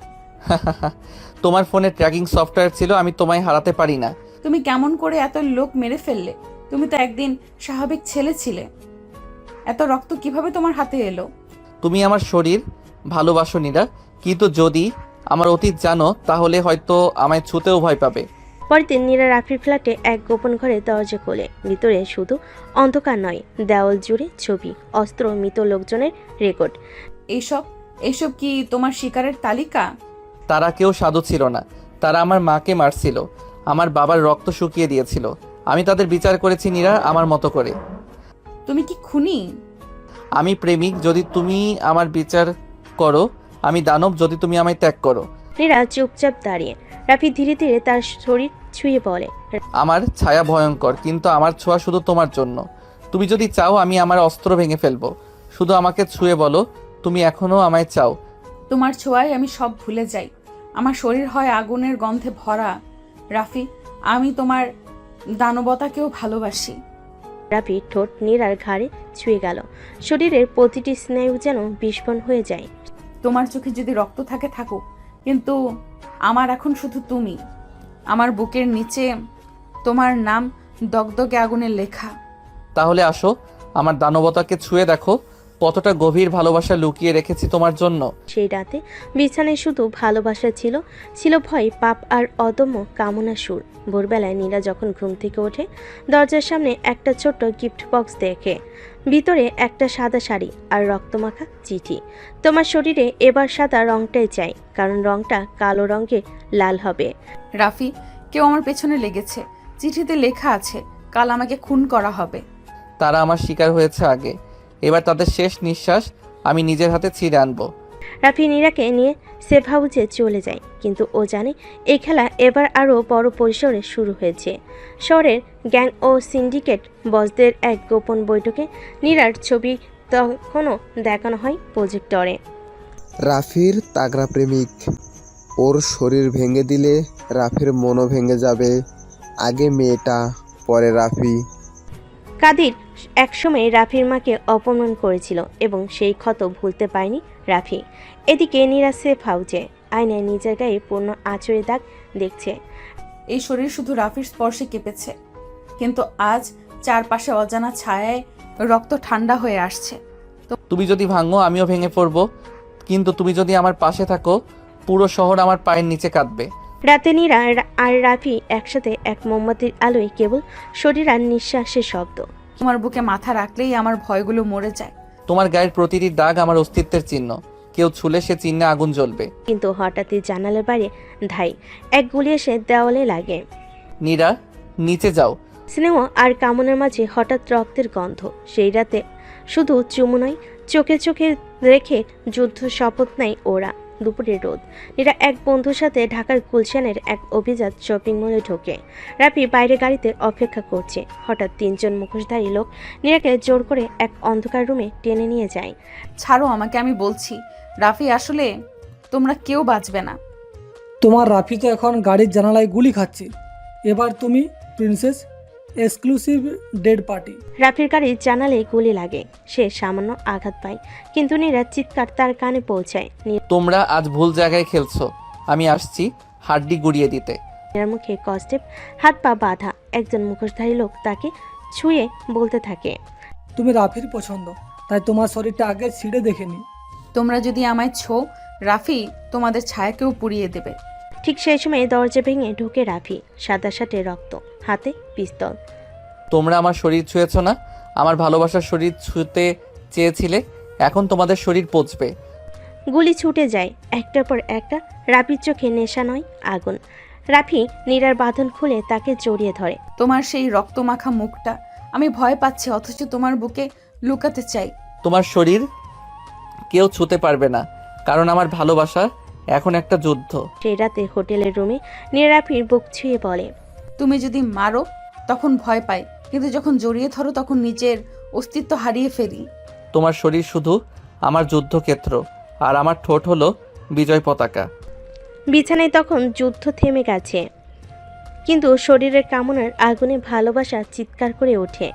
তোমার ফোনে ট্র্যাকিং সফটওয়্যার ছিল, আমি তোমায় হারাতে পারি না। তুমি কেমন করে এত লোক মেরে ফেললে? তুমি তো একদিন স্বাভাবিক ছেলে ছিলে, এত রক্ত কিভাবে তোমার হাতে এলো? তুমি আমার শরীর ভালোবাসো নীরা, কিন্তু যদি আমার অতীত জানো তাহলে হয়তো আমায় ছুঁতেও ভয় পাবে। পরের দিন নীরা রাফির ফ্ল্যাটে এক গোপন ঘরে দরজা খোলে। ভিতরে শুধু অন্ধকার নয়, দেওয়াল জুড়ে ছবি, অস্ত্র, মৃত লোকজনের রেকর্ড। এইসব কি তোমার শিকারের তালিকা? তারা কেউ সাধু ছিল না, তারা আমার মাকে মারছিল, আমার বাবার রক্ত শুকিয়ে দিয়েছিল। আমি তাদের বিচার করেছি নীরা, আমার মতো করে। তুমি কি খুনি? আমি প্রেমিক যদি তুমি আমার বিচার করো, আমি দানব যদি তুমি আমায় ত্যাগ করো। নীরা চুপচাপ দাঁড়িয়ে। রাফি ধীরে ধীরে তার শরীর ছুঁয়ে বলে, আমার ছায়া ভয়ঙ্কর, কিন্তু আমার ছোঁয়া শুধু তোমার জন্য। তুমি যদি চাও আমি আমার অস্ত্র ভেঙে ফেলবো, শুধু আমাকে ছুঁয়ে বলো তুমি এখনো আমায় চাও। তোমার ছোঁয়ায় আমি সব ভুলে যাই, আমার শরীর হয় আগুনের গন্ধে ভরা। রাফি, আমি তোমার দানবতাকেও ভালোবাসি। রাফি ঠোঁট নীরার ঘাড়ে ছুঁয়ে গেল, শরীরের প্রতিটি স্নায়ু যেন বিস্ফোরণ হয়ে যায়। তোমার চোখে যদি রক্ত থাকে থাকুক, কিন্তু আমার এখন শুধু তুমি। আমার বুকের নিচে তোমার নাম দগদগে আগুনের লেখা। তাহলে আসো, আমার দানবতাকে ছুঁয়ে দেখো, কতটা গভীর ভালোবাসা লুকিয়ে রেখেছি তোমার জন্য। সেই রাতে বিছানায় শুধু ভালোবাসা ছিল, ছিল ভয়, পাপ আর অদম্য কামনা সুর। ভোরবেলায় নীরা যখন ঘুম থেকে ওঠে দরজার সামনে একটা ছোট্ট গিফট বক্স দেখে। ভিতরে একটা সাদা শাড়ি আর রক্তমাখা চিঠি। তোমার শরীরে এবার সাদা রংটাই চাই, কারণ রংটা কালো রঙে লাল হবে। রাফি, কেউ আমার পেছনে লেগেছে। চিঠিতে লেখা আছে কাল আমাকে খুন করা হবে। তারা আমার শিকার হয়েছে আগে, এবার তাদের শেষ নিঃশ্বাস আমি নিজের হাতে ছিঁড়ে আনবো। রাফি নীরাকে নিয়ে সেফ হাউসে চলে যায়, কিন্তু ও জানে এই খেলা এবার আরও বড় পরিসরে শুরু হয়েছে। শহরের গ্যাং ও সিন্ডিকেট বসদের এক গোপন বৈঠকে নীরার ছবি তখনও দেখানো হয় প্রজেক্টরে। রাফির তাগড়া প্রেমিক, ওর শরীর ভেঙে দিলে রাফির মনও ভেঙে যাবে। আগে মেয়েটা, পরে রাফি। কাদির একসময় রাফির মাকে অপমান করেছিল এবং সেই ক্ষত ভুলতে পারেনি রাফি। এদিকে নীরা সেফ হাউসে আয়নায় নিজের গায়ে পূর্ণ আঁচড়ে দাগ দেখছে। এই শরীর শুধু রাফির স্পর্শে কেঁপেছে, কিন্তু আজ চারপাশে অজানা ছায়ায় রক্ত ঠান্ডা হয়ে আসছে। তুমি যদি ভাঙো আমিও ভেঙে পড়বো, কিন্তু তুমি যদি আমার পাশে থাকো পুরো শহর আমার পায়ের নিচে কাঁদবে। রাতে নীরা আর রাফি একসাথে এক মোমবাতির আলোয় কেবল শরীর আর নিঃশ্বাসের শব্দ। তোমার বুকে মাথা রাখলেই আমার ভয়গুলো মরে যায়। তোমার গায়ের প্রতিটি দাগ আমার অস্তিত্বের চিহ্ন, কেউ ছুলে সে চিহ্নে আগুন জ্বলবে। কিন্তু হঠাৎই জানালার বাইরে ধাই এক গুলি এসে দেওয়ালে লাগে। নীরা, নিচে যাও। স্নেহ আর কামনার মাঝে হঠাৎ রক্তের গন্ধ। সেই রাতে শুধু চুমু নয়, চোখে চোখে রেখে যুদ্ধ শপথ নেয় ওরা। দুপুরের রোদ। নীরা এক বন্ধুর সাথে ঢাকার গুলশানের এক অভিজাত শপিং মলে ঢোকে। রাফি বাইরে গাড়িতে অপেক্ষা করছে। হঠাৎ তিনজন মুখোশধারী লোক নীরাকে জোর করে এক অন্ধকার রুমে টেনে নিয়ে যায়। ছাড়ো আমাকে, আমি বলছি। রাফি, আসলে তোমরা কেউ বাঁচবে না। তোমার রাফি তো এখন গাড়ির জানালায় গুলি খাচ্ছে। এবার তুমি প্রিন্সেস এক্সক্লুসিভ ডেড পার্টি। রাফির গাড়ির জানালায় গুলি লাগে। সে সামান্য আঘাত পায়, কিন্তু নীরা চিৎকার তার কানে পৌঁছায়। তোমরা আজ ভুল জায়গায় খেলছো, আমি আসছি হাড্ডি গুড়িয়ে দিতে। নীরার মুখে কষ্টেপ, হাত পা বাঁধা। একজন মুখোশধারী লোক তাকে ছুঁয়ে বলতে থাকে, তুমি রাফির পছন্দ, তাই তোমার শরীরটা আগে ছিঁড়ে দেখে নি। তোমরা যদি আমায় ছো, রাফি তোমাদের ছায়াকেও পুড়িয়ে দেবে। ঠিক সেই সময় দরজা ভেঙে ঢুকে রাফি, সাদা শার্টে রক্ত, হাতে পিস্তল। তোমরা আমার শরীর ছুঁয়েছো না, আমার ভালোবাসার শরীর ছুঁতে চেয়েছিলে, এখন তোমাদের শরীর পচবে। গুলি ছুটে যায় একটার পর একটা। রাফির চোখে নেশা নয়, আগুন। রাফি নীরার বাঁধন খুলে তাকে জড়িয়ে ধরে। তোমার সেই রক্তমাখা মুখটা আমি ভয় পাচ্ছি, অথচ তোমার বুকে লুকাতে চাই। তোমার শরীর কেউ ছুঁতে পারবে না, কারণ আমার ভালোবাসা এখন একটা যুদ্ধ। সেই রাতে হোটেলের রুমে নীরা রাফির বুক ছুঁয়ে বলে, তুমি যদি মারো তখন ভয় পাই, কিন্তু যখন জড়িয়ে ধরো তখন নিজের অস্তিত্ব হারিয়ে ফেলি। তোমার শরীর শুধু আমার যুদ্ধক্ষেত্র, আর আমার ঠোঁট হলো বিজয় পতাকা। বিছানায় তখন যুদ্ধ থেমে গেছে, কিন্তু শরীরের কামনার আগুনে ভালোবাসা চিৎকার করে ওঠে।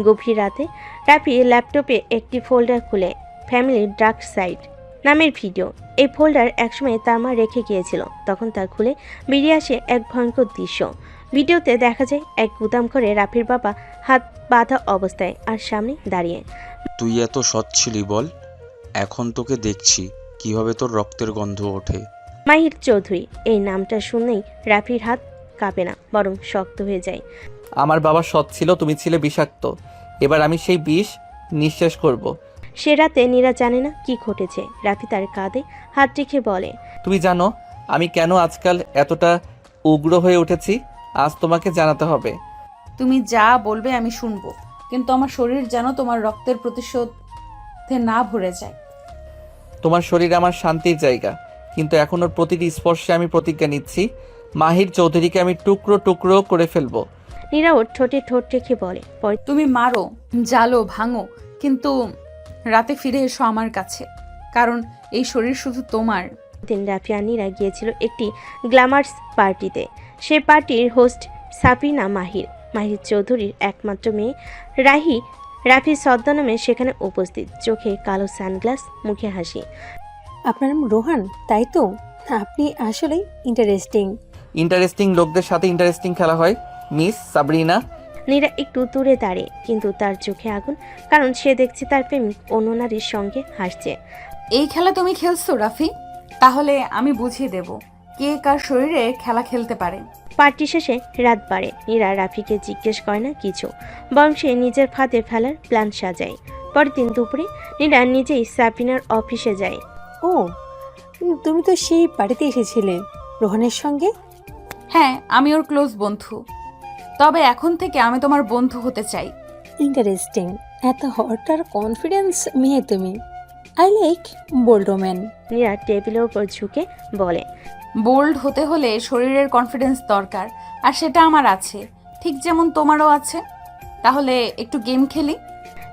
গভীর রাতে রাফি ল্যাপটপে একটি ফোল্ডার খুলে ফ্যামিলি ডার্ক সাইড নামের ভিডিও। এই ফোল্ডার একসময় তার মা রেখে গিয়েছিল। তখন তা খুলে বেরিয়ে আসে এক ভয়ঙ্কর দৃশ্য। ভিডিওতে দেখা যায় এক গুদাম করে রাফির বাবা হাত বাঁধা অবস্থায় আর সামনে দাঁড়িয়ে। তুই এত সৎ ছিলি বল, এখন তোকে দেখছি কিভাবে তোর রক্তের গন্ধ ওঠে। মাহির চৌধুরী, এই নামটা শুনলেই রাফির হাত কাঁপে না, বরং শক্ত হয়ে যায়। আমার বাবা সৎ ছিল, তুমি ছিলে বিষাক্ত, এবার আমি সেই বিষ নিঃশেষ করব। সে রাতে নীরা জানে না কি ঘটেছে। রাফি তার কাঁধে হাত রেখে বলে, তুমি জানো আমি কেন আজকাল এতটা উগ্র হয়ে উঠেছি? আজ তোমাকে জানাতে হবে। তুমি যা বলবে আমি শুনবো, কিন্তু আমার শরীর যেন তোমার রক্তের প্রতিশোধে না ভরে যায়। তোমার শরীর আমার শান্তির জায়গা, কিন্তু এখন ওর প্রতিটি স্পর্শে আমি প্রতিজ্ঞা নিচ্ছি, মাহির চৌধুরীকে আমি টুকরো টুকরো করে ফেলবো। নীরা ওর ঠোঁটে ঠোঁট রেখে বলে, তুমি মারো, জ্বালো, ভাঙো, কিন্তু রাতে ফিরে এসো আমার কাছে, কারণ এই শরীর শুধু তোমার। দিন রাফি আর নীরা গিয়েছিল একটি গ্ল্যামার্স পার্টিতে। সে পার্টির হোস্ট সাবিনা মাহির, মাহির চৌধুরীর একমাত্র মেয়ে রাহি। রাফি ছদ্মনামে সেখানে উপস্থিত, চোখে কালো সানগ্লাস, মুখে হাসি। আপনার নাম রোহান, তাই তো? আপনি আসলেই ইন্টারেস্টিং। ইন্টারেস্টিং লোকদের সাথে ইন্টারেস্টিং খেলা হয় মিস সাবরিনা। নীরা একটু দূরে দাঁড়িয়ে, কিন্তু তার চোখে আগুন, কারণ সে দেখছে তার প্রেমিক অন্য নারীর সঙ্গে হাসছে। এই খেলা তুমি খেলছো রাফি? তাহলে আমি বুঝিয়ে দেব কে কার শরীরে খেলা খেলতে পারে। পার্টি শেষে রাত বাড়ে। নীরা রাফিকে জিজ্ঞেস করে না কিছু, বরং সে নিজের ফাঁদে ফেলার প্ল্যান সাজায়। পরের দিন দুপুরে নীরা নিজেই সাবিনার অফিসে যায়। ও, তুমি তো সেই বাড়িতে এসেছিলে রোহানের সঙ্গে। হ্যাঁ, আমি ওর ক্লোজ বন্ধু। তবে এখন থেকে আমি তোমার বন্ধু হতে চাই। ইন্টারেস্টিং, এত হট আর কনফিডেন্স মেয়ে তুমি। I like bold woman. Neera টেবিলের উপর ঝুঁকে বলে, বোল্ড হতে হলে শরীরের কনফিডেন্স দরকার, আর সেটা আমার আছে, ঠিক যেমন তোমারও আছে। তাহলে একটু গেম খেলি।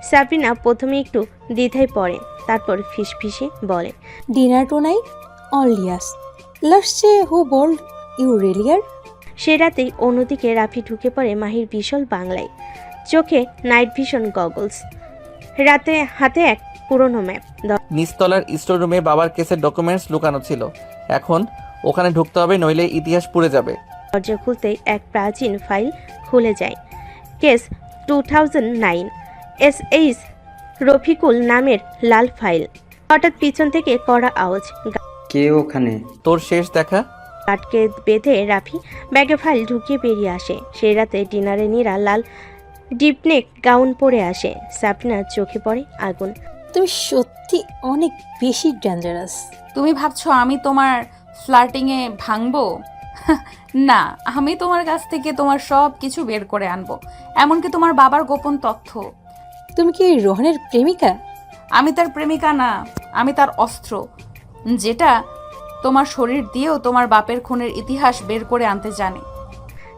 সাবিনা প্রথমে একটু দ্বিধায় পড়ে, তারপর ফিসফিসে বলে, dinner tonight only us, last say who bold you রেলিয়ার। সে রাতেই অন্যদিকে রাফি ঢুকে পড়ে মাহির বিশাল বাংলায়, চোখে নাইট ভিশন গগলস, রাতে হাতে এক পুরনো ম্যাপ। নিচতলার স্টোর রুমে বাবার কেসের ডকুমেন্টস লুকানো ছিল। এখন ওখানে ঢুকতে হবে, নইলে ইতিহাস পুড়ে যাবে। দরজা খুলতেই এক প্রাচীন ফাইল খুলে যায়। কেস 2009, SH রফিকুল নামের লাল ফাইল। হঠাৎ পিছন থেকে কড়া আওয়াজ। কে ওখানে? তোর শেষ দেখা। কাটকে বেঁধে রাফি ব্যাগে ফাইল ঢুকিয়ে বেরিয়ে আসে। সেই রাতে ডিনারে নীরা লাল ডিপনেক গাউন পরে আসে। সাবিনার চোখে পড়ে আগুন। তুমি সত্যি অনেক বেশি ডেঞ্জারাস। তুমি ভাবছো আমি তোমার ফ্লার্টিংয়ে ভাঙবো? না, আমি তোমার কাছ থেকে তোমার সব কিছু বের করে আনবো, এমনকি তোমার বাবার গোপন তথ্য। তুমি কি রোহনের প্রেমিকা? আমি তার প্রেমিকা না, আমি তার অস্ত্র, যেটা তোমার শরীর দিয়েও তোমার বাপের খুনের ইতিহাস বের করে আনতে জানে।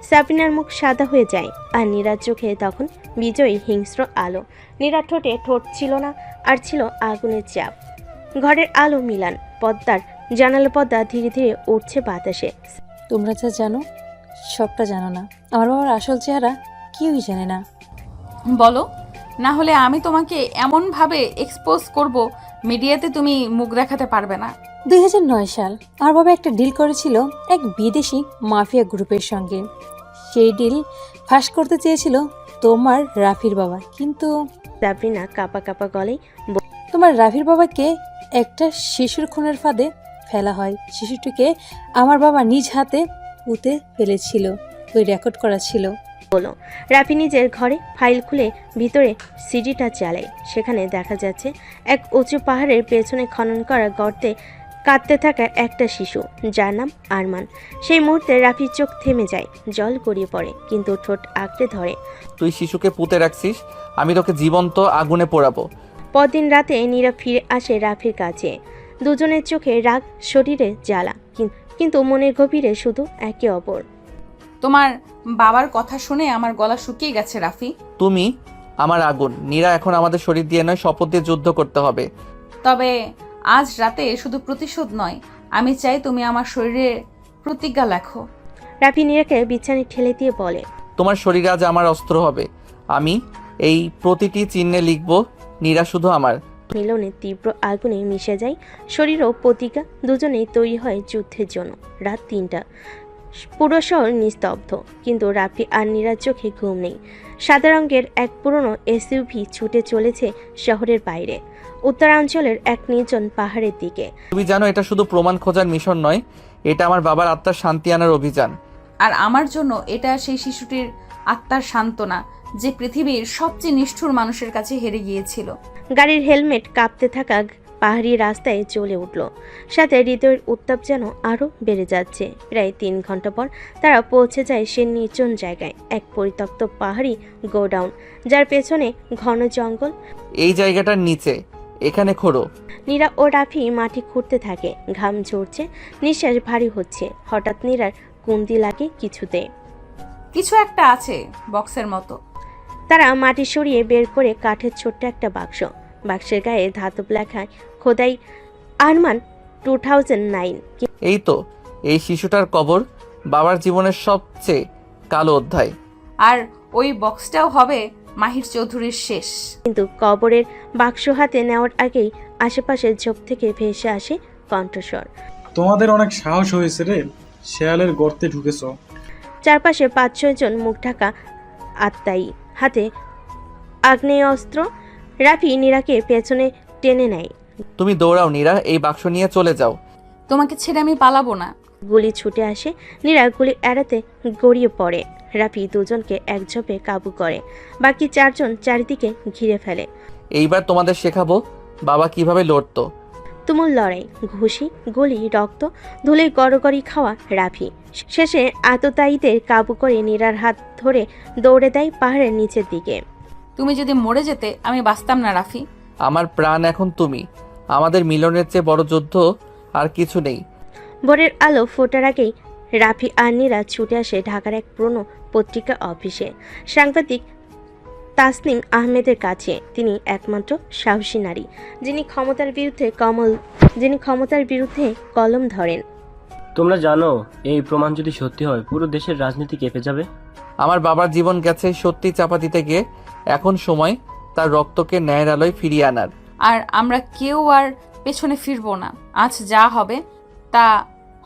সাবিনার মুখ সাদা হয়ে যায়, আর নীরার চোখে তখন বিজয়ী হিংস্র আলো। নীরার ঠোঁটে ঠোঁট ছিল না, আর ছিল আগুনের চাপ। ঘরের আলো মিলান, পদ্মার জানালা পর্দা ধীরে ধীরে উঠছে বাতাসে। তোমরা যা জানো সবটা জানো না। আমার বাবার আসল চেহারা কেউই জানে না। বলো, না হলে আমি তোমাকে এমনভাবে এক্সপোজ করব, মিডিয়াতে তুমি মুখ দেখাতে পারবে না। 2009 সাল আমার বাবা একটা ডিল করেছিল এক বিদেশি মাফিয়া গ্রুপের সঙ্গে। সেই ডিল ফাঁস করতে চেয়েছিল তোমার রাফির বাবা, কিন্তু সাবিনা কাপা কাপা গলায়, তোমার রাফির বাবাকে একটা শিশুর খুনের ফাঁদে ফেলা হয়। শিশুটিকে আমার বাবা নিজ হাতে পুঁতে ফেলেছিল, ওই রেকর্ড করা ছিল। বলো। রাফি নিজের ঘরে ফাইল খুলে ভিতরে সিডিটা চালায়। সেখানে দেখা যাচ্ছে এক উঁচু পাহাড়ের পেছনে খনন করা গর্তে কাঁদতে থাকা একটা শিশু, যার নাম আরমান। সেই মুহূর্তে রাফির চোখ থেমে যায়, জল গড়িয়ে পড়ে, কিন্তু ঠোঁট আঁকড়ে ধরে। তুই শিশুকে পুঁতে রাখছিস, আমি তোকে জীবন্ত আগুনে পোড়াবো। পরদিন রাতে নীরা ফিরে আসে রাফির কাছে। দুজনের চোখে রাগ, শরীরে জ্বালা, কিন্তু মনের গভীরে শুধু একে অপর। তোমার বাবার কথা শুনে আমার গলা শুকিয়ে গেছে রাফি। তুমি আমার আগুন। নীরা, এখন আমাদের শরীর দিয়ে নয়, শপথ দিয়ে যুদ্ধ করতে হবে। তবে আজ রাতে শুধু প্রতিশোধ নয়, আমি চাই তুমি আমার শরীরে প্রতিজ্ঞা লেখো। রাফি নীরাকে বিছানায় ঠেলে দিয়ে বলে, তোমার শরীর আজ আমার অস্ত্র হবে। আমি এই প্রতিটি চিহ্নে লিখব, নীরা শুধু আমার। মিলনে তীব্র আগুনে মিশে যায় শরীর ও প্রতিজ্ঞা। দুজনেই তৈরি হয় যুদ্ধের জন্য। রাত 3টা, পুরো শহর নিস্তব্ধ, কিন্তু রাফি আর নীরার চোখে ঘুম নেই। সাদা রঙের এক পুরনো SUV ছুটে চলেছে শহরের বাইরে, উত্তরাঞ্চলের এক নির্জন পাহাড়ের দিকে। তুমি জানো, এটা শুধু প্রমাণ খোঁজার মিশন নয়, এটা আমার বাবার আত্মার শান্তি আনার অভিযান। আর আমার জন্য এটা সেই শিশুটির আত্মার সান্ত্বনা, যে পৃথিবীর সবচেয়ে নিষ্ঠুর মানুষের কাছে হেরে গিয়েছিল। গাড়ির হেলমেট কাঁপতে থাকা পাহাড়ি রাস্তায় চলে উঠল, সাথে হৃদয়ের উত্তাপ যেন আরও বেড়ে যাচ্ছে। প্রায় 3 ঘন্টা পর তারা পৌঁছে যায় সে নির্জন জায়গায়, এক পরিত্যক্ত পাহাড়ি গোডাউন, যার পেছনে ঘন জঙ্গল। এই জায়গাটার নিচে, এখানে খোঁড়ো। নীরা ও রাফি মাটি খুঁড়তে থাকে, ঘাম ঝরছে, নিঃশ্বাস ভারী হচ্ছে। হঠাৎ নীরার কুন্দি লাগে কিছুতে। কিছু একটা আছে বক্সের মতো। তারা মাটি সরিয়ে বের করে কাঠের ছোট্ট একটা বাক্স। বাক্সের গায়ে ধাতব লেখায় খোদাই আরমান 2009। এই তো, এই শিশুটার কবর, বাবার জীবনের সবচেয়ে কালো অধ্যায়। আর ওই বক্সটাও হবে মাহির চৌধুরীর শেষ। কিন্তু কবরের বাক্স হাতে নেওয়ার আগেই আশেপাশের ঝোপ থেকে ভেসে আসে কণ্ঠস্বর। তোমাদের অনেক সাহস হয়েছে রে, শেয়ালের গর্তে ঢুকেছ। চারপাশে 5-6 জন মুখ ঢাকা আত্মায়ী, হাতে আগ্নেয়াস্ত্র। রাফি নীরাকে পেছনে টেনে নেয়। তুমি দৌড়াও নীরা, এই বাক্স নিয়ে চলে যাও। তোমাকে ছেড়ে আমি পালাবো না। গুলি ছুটে আসে, নীরা গুলি এড়াতে গড়িয়ে পড়ে। রাফি দুজনকে এক ঝোপে কাবু করে, বাকি চারজন চারিদিকে ঘিরে ফেলে। এইবার তোমাদের শেখাবো বাবা কিভাবে লড়তো। তুমুল লড়াই, ঘুষি, গুলি, রক্ত, ধুলে গড়গড়ি খাওয়া রাফি। শেষে আততায়ীদের কাবু করে নীরার হাত ধরে দৌড়ে দেয় পাহাড়ের নিচের দিকে। তুমি যদি মরে যেতে আমি বাঁচতাম না রাফি। আমার প্রাণ এখন তুমি। আমাদের মিলনের চেয়ে বড় যুদ্ধ আর কিছু নেই। ভোরের আলো ফোটার আগেই রাফি আর নীরা ছুটে আসে ঢাকার এক পুরনো পত্রিকা অফিসে সাংবাদিক তাসনিম আহমেদের কাছে। তিনি একমাত্র সাহসী নারী যিনি ক্ষমতার বিরুদ্ধে কলম ধরেন। তোমরা জানো এই প্রমাণ যদি সত্যি হয় পুরো দেশের রাজনীতি কেঁপে যাবে। আমার বাবার জীবন গেছে সত্যি চাপা দিতে গিয়ে, এখন সময় তার রক্তকে ন্যায়ের আলোয় ফিরিয়ে আনার। আর আমরা কেউ আর পেছনে ফিরবো না। আজ যা হবে তা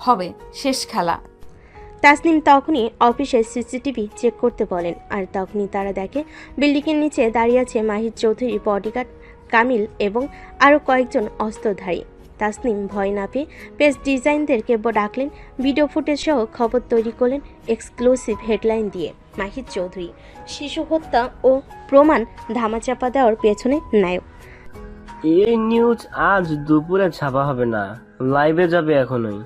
হবে, শেষ খেলা। তাসনিম তখনই অফিসের সিসিটিভি চেক করতে বলেন, আর তখনই তারা দেখে বিল্ডিংয়ের নিচে দাঁড়িয়ে আছে মাহির চৌধুরীর বডিগার্ড কামিল এবং আরও কয়েকজন অস্ত্রধারী। তাসনিম ভয় না পেয়ে পেজ ডিজাইনদেরকে ডাকলেন, ভিডিও ফুটেজ সহ খবর তৈরি করলেন এক্সক্লুসিভ হেডলাইন দিয়ে। মাহির চৌধুরী শিশু হত্যা ও প্রমাণ ধামাচাপা দেওয়ার পেছনে নায়ক। এই নিউজ আজ দুপুরে ছাপা হবে না, লাইভে যাবে এখনই।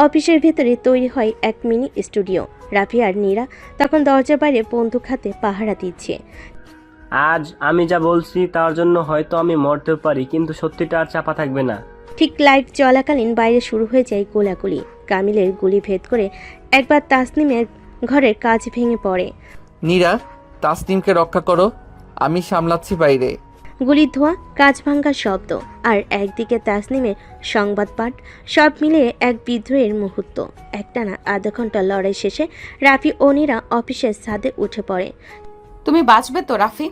অফিসের ভেতরে তৈরি হয় এক মিনি স্টুডিও। রাফি আর নীরা তখন দরজার বাইরে বন্দুক হাতে পাহারা দিচ্ছে। আজ আমি যা বলছি তার জন্য হয়তো আমি মরতে পারি, কিন্তু সত্যিটা আর চাপা থাকবে না। ঠিক লাইভ চলাকালীন বাইরে শুরু হয়ে যায় গোলাগুলি। কামিলের গুলি ভেদ করে একবার তাসনিমের ঘরের কাজ ভেঙে পড়ে। নীরা, তাসনিমকে রক্ষা করো, আমি সামলাচ্ছি বাইরে। গুলির ধোঁয়া, কাজ ভাঙ্গার শব্দ, আর একদিকে তাসনিমের সংবাদ পাঠ, সব মিলিয়ে এক বিদ্রোহের মুহূর্ত। একটানা আধা ঘন্টা লড়াই শেষে রাফি ও নীরা অফিসের ছাদে উঠে পড়ে। তুমি বাঁচবে তো রাফি?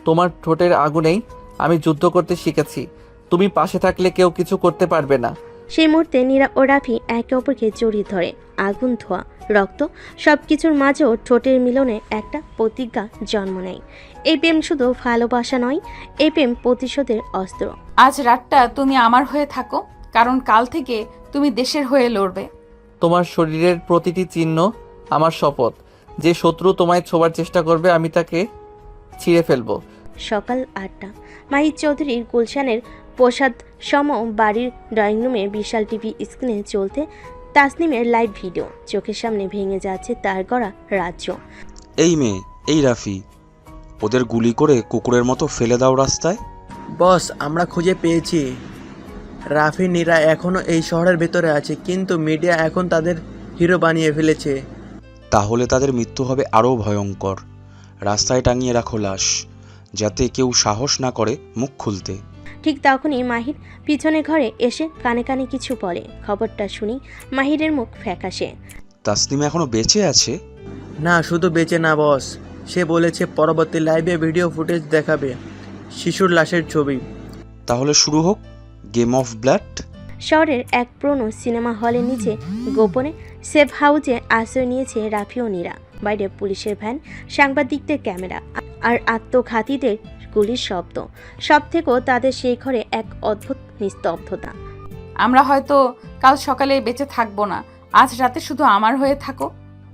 তোমার ঠোঁটের আগুনেই আমি যুদ্ধ করতে শিখেছি। তুমি পাশে থাকলে কেউ কিছু করতে পারবে না। সেই মুহূর্তে নীরা ও রাফি একে অপরকে জড়িয়ে ধরে। আগুন, ধোঁয়া, রক্ত সবকিছুর মাঝেও ঠোঁটের মিলনে একটা প্রতিজ্ঞা জন্ম নেয়। এই প্রেম শুধু ভালোবাসা নয়, এই প্রেম প্রতিশোধের অস্ত্র। আজ রাতটা তুমি আমার হয়ে থাকো, কারণ কাল থেকে তুমি দেশের হয়ে লড়বে। তোমার শরীরের প্রতিটি চিহ্ন আমার শপথ। যে শত্রু তোমায় ছোঁয়ার চেষ্টা করবে আমি তাকে ছিঁড়ে ফেলবো। সকাল 8টা। মাহির চৌধুরীর গুলশানের প্রসাদ সম বাড়ির ড্রয়িং রুমে বিশাল টিভি স্ক্রিনে চলতে তাসনিমের লাইভ ভিডিও। চোখের সামনে ভেঙে যাচ্ছে তার গড়া রাজ্য। এই মেয়ে, এই রাফি, ওদের গুলি করে কুকুরের মতো ফেলে দাও রাস্তায়। বস, আমরা খুঁজে পেয়েছি। রাফি নীরা এখনও এই শহরের ভেতরে আছে, কিন্তু মিডিয়া এখন তাদের হিরো বানিয়ে ফেলেছে। তাহলে তাদের মৃত্যু হবে আরও ভয়ঙ্কর। রাস্তায় টাঙিয়ে রাখো লাশ, যাতে কেউ সাহস না করে মুখ খুলতে। ঠিক তখনই মাহির পিছনে ঘরে এসে কানে কানে কিছু বলে। খবরটা শুনি মাহিরের মুখ ফ্যাকাশে। তাসনিম এখনো বেঁচে আছে? না, শুধু বেঁচে না বস, সে বলেছে পরবর্তী লাইভে ভিডিও ফুটেজ দেখাবে, শিশুর লাশের ছবি। তাহলে শুরু হোক গেম অফ ব্লাড। শহরের এক পুরনো সিনেমা হলের নিচে গোপনে সেফ হাউজে আশ্রয় নিয়েছে রাফি ও নীরা। বাইরে পুলিশের ভ্যান, সাংবাদিকদের ক্যামেরা আর আত্মঘাতীদের গুলির শব্দ। সব থেকেও তাদের সেই ঘরে এক অদ্ভুত নিস্তব্ধতা। আমরা হয়তো কাল সকালে বেঁচে থাকবো না, আজ রাতে শুধু আমার হয়ে থাকো।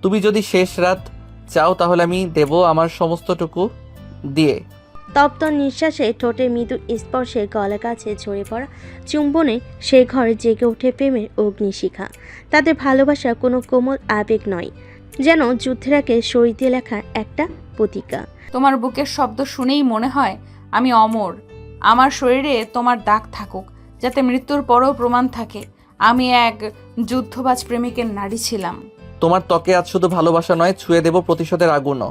তুমি যদি শেষ রাত চাও তাহলে আমি দেব আমার সমস্তটুকু দিয়ে। তপ্ত নিঃশ্বাসে, ঠোঁটের মৃদু স্পর্শে, গলা কাছে ঝরে পড়া চুম্বনে সেই ঘর জেগে ওঠে প্রেমের অগ্নিশিখা। তাদের ভালোবাসা কোনো কোমল আবেগ নয়, যেন যুদ্ধের আগে শরীরে লেখা একটা প্রতিজ্ঞা। তোমার বুকের শব্দ শুনেই মনে হয় আমি অমর। আমার শরীরে তোমার দাগ থাকুক, যাতে মৃত্যুর পরও প্রমাণ থাকে আমি এক যুদ্ধবাজ প্রেমিকের নারী ছিলাম। তোমার ত্বকে আজ শুধু ভালোবাসা নয়, ছুঁয়ে দেব প্রতিশোধের আগুনও।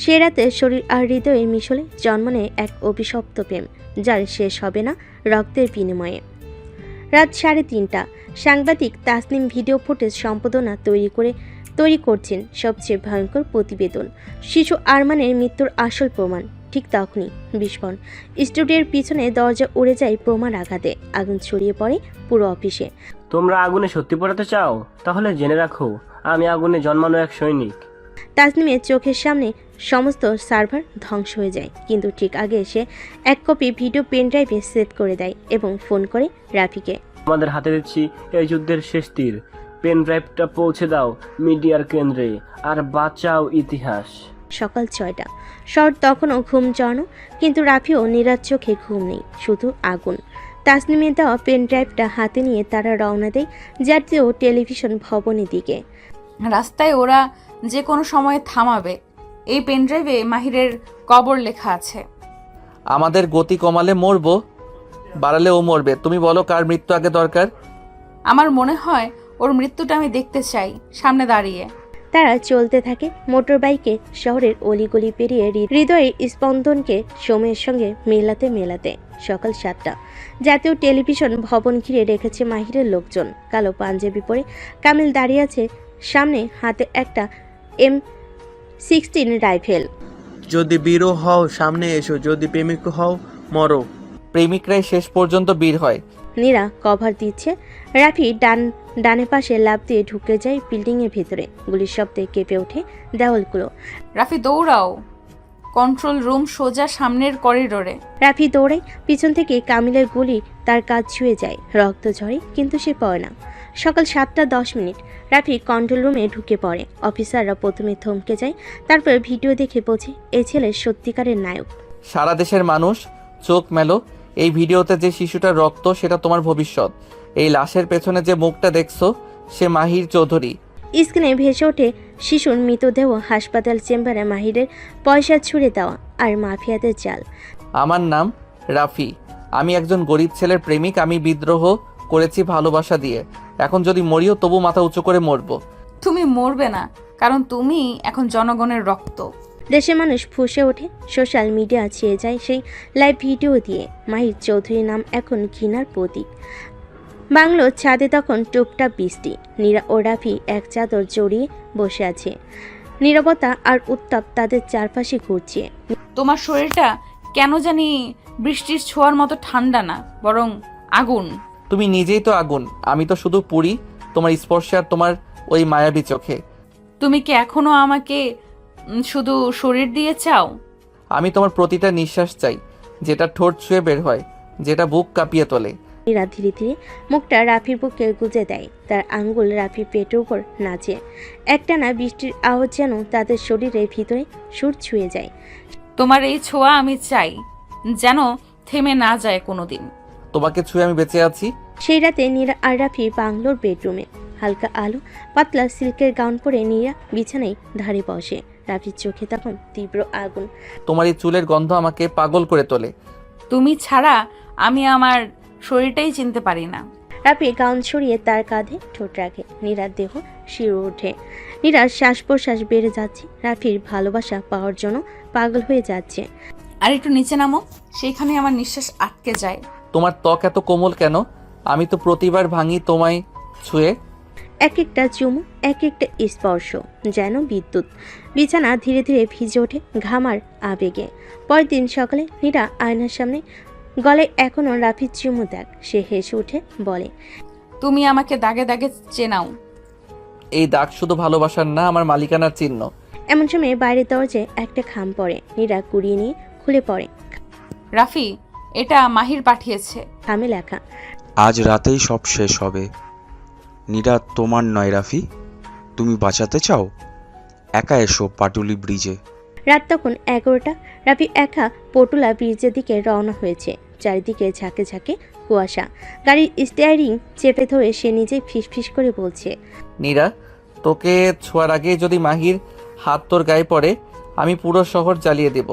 সে রাতে শরীর আর হৃদয়ের মিশলে জন্ম নেয় এক অভিশপ্ত প্রেম, যার শেষ হবে না রক্তের বিনিময়ে। রাত 3:30। সাংবাদিক তাসনিম ভিডিও ফুটেজ সম্পাদনা তৈরি করছেন সবচেয়ে ভয়ঙ্কর প্রতিবেদন, শিশু আরমানের মৃত্যুর আসল প্রমাণ। ঠিক তখনই বিস্ফোরণ। স্টুডিওর পিছনে দরজা উড়ে যায় প্রমাণ আঘাতে। আগুন ছড়িয়ে পড়ে পুরো অফিসে। তোমরা আগুনে সত্যি পড়াতে চাও? তাহলে জেনে রাখো, আমি আগুনে জন্মানো এক সৈনিক। তাসনিমের চোখের সামনে সমস্ত সার্ভার ধ্বংস হয়ে যায়, কিন্তু ঠিক আগে সে এক কপি ভিডিও পেন ড্রাইভে সেভ করে দেয় এবং ফোন করে রাফিকে। আমাদের হাতে দিচ্ছি এই যুদ্ধের শেষ তীর। পেন ড্রাইভটা পৌঁছে দাও মিডিয়ার কেন্দ্রে আর বাঁচাও ইতিহাস। সকাল 6টা। শহর তখনও ঘুম জড়ানো, কিন্তু রাফি ও নীরার চোখে ঘুম নেই, শুধু আগুন। তাসনিমের দেওয়া পেন ড্রাইভটা হাতে নিয়ে তারা রওনা দেয় জাতীয় টেলিভিশন ভবনের দিকে। রাস্তায় ওরা যে কোনো সময় থামাবে। এই পেনড্রাইভে মাহিরের কবর লেখা আছে। আমাদের গতি কমালে মরবো, বাড়ালে ও মরবে। তুমি বলো কার মৃত্যু আগে দরকার? আমার মনে হয় ওর মৃত্যুটা আমি দেখতে চাই সামনে দাঁড়িয়ে। তারা চলতে থাকে মোটর বাইকে শহরের অলিগলি পেরিয়ে হৃদয়ের স্পন্দনকে সময়ের সঙ্গে মেলাতে মেলাতে। সকাল 7টা। জাতীয় টেলিভিশন ভবন ঘিরে রেখেছে মাহিরের লোকজন। কালো পাঞ্জাবি পরে কামিল দাঁড়িয়ে আছে সামনে, হাতে একটা M16 রাইফেল। যদি বীরও হও সামনে এসো, যদি প্রেমিক হও মরো। প্রেমিকরাই শেষ পর্যন্ত বীর হয়। নীরা কভার দিচ্ছে। রাফি ডানে পাশে লাফ দিয়ে ঢুকে যায় বিল্ডিংয়ের ভেতরে। গুলির শব্দে কেঁপে ওঠে দেওয়ালগুলো। রাফি দৌড়াও, কন্ট্রোল রুম সোজা সামনের করিডোরে। রাফি দৌড়ায়, পিছন থেকে কামিলের গুলি তার কাজ ছুঁয়ে যায়, রক্ত ঝরে, কিন্তু সে পড়ে না। সকাল 7:10। রাফি কন্ট্রোল রুমে ঢুকে পড়ে। অফিসাররা প্রথমে থমকে যায়, তারপর ভিডিও দেখে বোঝে এই ছেলে সত্যিকারের নায়ক। সারা দেশের মানুষ চোখ মেলো, এই ভিডিওতে যে শিশুটার রক্ত সেটা তোমার ভবিষ্যৎ। এই লাশের পেছনে যে মুখটা দেখছো সে মাহির চৌধুরী। স্ক্রিনে ভেসে ওঠে শিশুর মৃতদেহ, হাসপাতাল চেম্বারে মাহিরের পয়সা ছুঁড়ে দেওয়া আর মাফিয়াদের জাল। আমার নাম রাফি, আমি একজন গরিব ছেলের প্রেমিক। আমি বিদ্রোহ করেছি ভালোবাসা দিয়ে। এখন যদি মরিও তবু মাথা উঁচু করে মরবো। তুমি মরবে না, কারণ তুমি এখন জনগণের রক্ত। দেশের মানুষ ফুঁসে ওঠে। সোশ্যাল মিডিয়া ছেয়ে যায় সেই লাইভ ভিডিও দিয়ে। মাহির চৌধুরীর নাম এখন ঘৃণার প্রতীক। বাংলোর ছাদে তখন টুপটাপ বৃষ্টি। নীরা ও রাফি এক চাদর জড়িয়ে বসে আছে। নীরবতা আর উত্তাপ তাদের চারপাশে ঘুরছে। তোমার শরীরটা কেন জানি বৃষ্টির ছোঁয়ার মতো ঠান্ডা না, বরং আগুন। তুমি নিজেই তো আগুন, আমি তো শুধু পুরি তোমার স্পর্শে আর তোমার ওই মায়াবী চোখে। তুমি কি এখনো আমাকে শুধু শরীর দিয়ে চাও? আমি তোমার প্রতিটা নিঃশ্বাস চাই, যেটা ঠোঁট ছুঁয়ে বের হয়, যেটা বুক কাঁপিয়ে তোলে। নীরা ধীরে ধীরে মুখটা রাফির বুকে গুজে দেয়। তার আঙ্গুল রাফির পেটের উপর নাচে। একটানা বৃষ্টির আওয়াজ যেন তাদের শরীরের ভিতরে সুর ছুঁয়ে যায়। তোমার এই ছোঁয়া আমি চাই, যেন থেমে না যায় কোনোদিন। তোমাকে ছুঁয়ে আমি বেঁচে আছি। সেই রাতে নীরা আর রাফি বাংলোর বেডরুমে। হালকা আলো, পাতলা সিল্কের গাউন পরে নীরা বিছানায় ধারে বসে। রাফির চোখে তখন তীব্র আগুন। তোমার এই চুলের গন্ধ আমাকে পাগল করে তোলে। তুমি ছাড়া আমি আমার শরীরটাই চিনতে পারি না। রাফি গাউন ছড়িয়ে তার কাঁধে ঠোঁট রাখে। নীরার দেহ শিউরে ওঠে। নীরার শ্বাস প্রশ্বাস বেড়ে যাচ্ছে। রাফির ভালোবাসা পাওয়ার জন্য পাগল হয়ে যাচ্ছে। আর একটু নিচে নামো, সেইখানে আমার নিঃশ্বাস আটকে যায়। তোমার ত্বক এত কোমল কেন? আমি তো প্রতিবার ভাঙি তোমায় ছুঁয়ে। এক একটা চুমু, এক একটা স্পর্শ যেন বিদ্যুৎ। বিছানা ধীরে ধীরে ভিজে ওঠে ঘামার আবেগে। পরের দিন সকালে নীরা আয়নার সামনে, গলায় এখনো রাফির চুমু দেখ। সে হেসে উঠে বলে, তুমি আমাকে দাগে দাগে চেনাও। এই দাগ শুধু ভালোবাসার না, আমার মালিকানার চিহ্ন। এমন সময় বাইরের দরজায় একটা খাম পড়ে। নীরা কুড়িয়ে নিয়ে খুলে পড়ে। রাফি, এটা মাহির পাঠিয়েছে। খামে লেখা, আজ রাতেই সব শেষ হবে। নীরা তোমার নয় রাফি, তুমি বাঁচাতে চাও? একা এসো পাটুলি ব্রিজে। রাত তখন 11টা। রাফি একা পটুলা ব্রিজের দিকে রওনা হয়েছে। চারিদিকে ঝাঁকে ঝাঁকে কুয়াশা। গাড়ির স্টিয়ারিং চেপে ধরে সে নিজেই ফিসফিস করে বলছে, নীরা, তোকে ছোঁয়ার আগে যদি মাহির হাত তোর গায়ে পড়ে, আমি পুরো শহর জ্বালিয়ে দেব।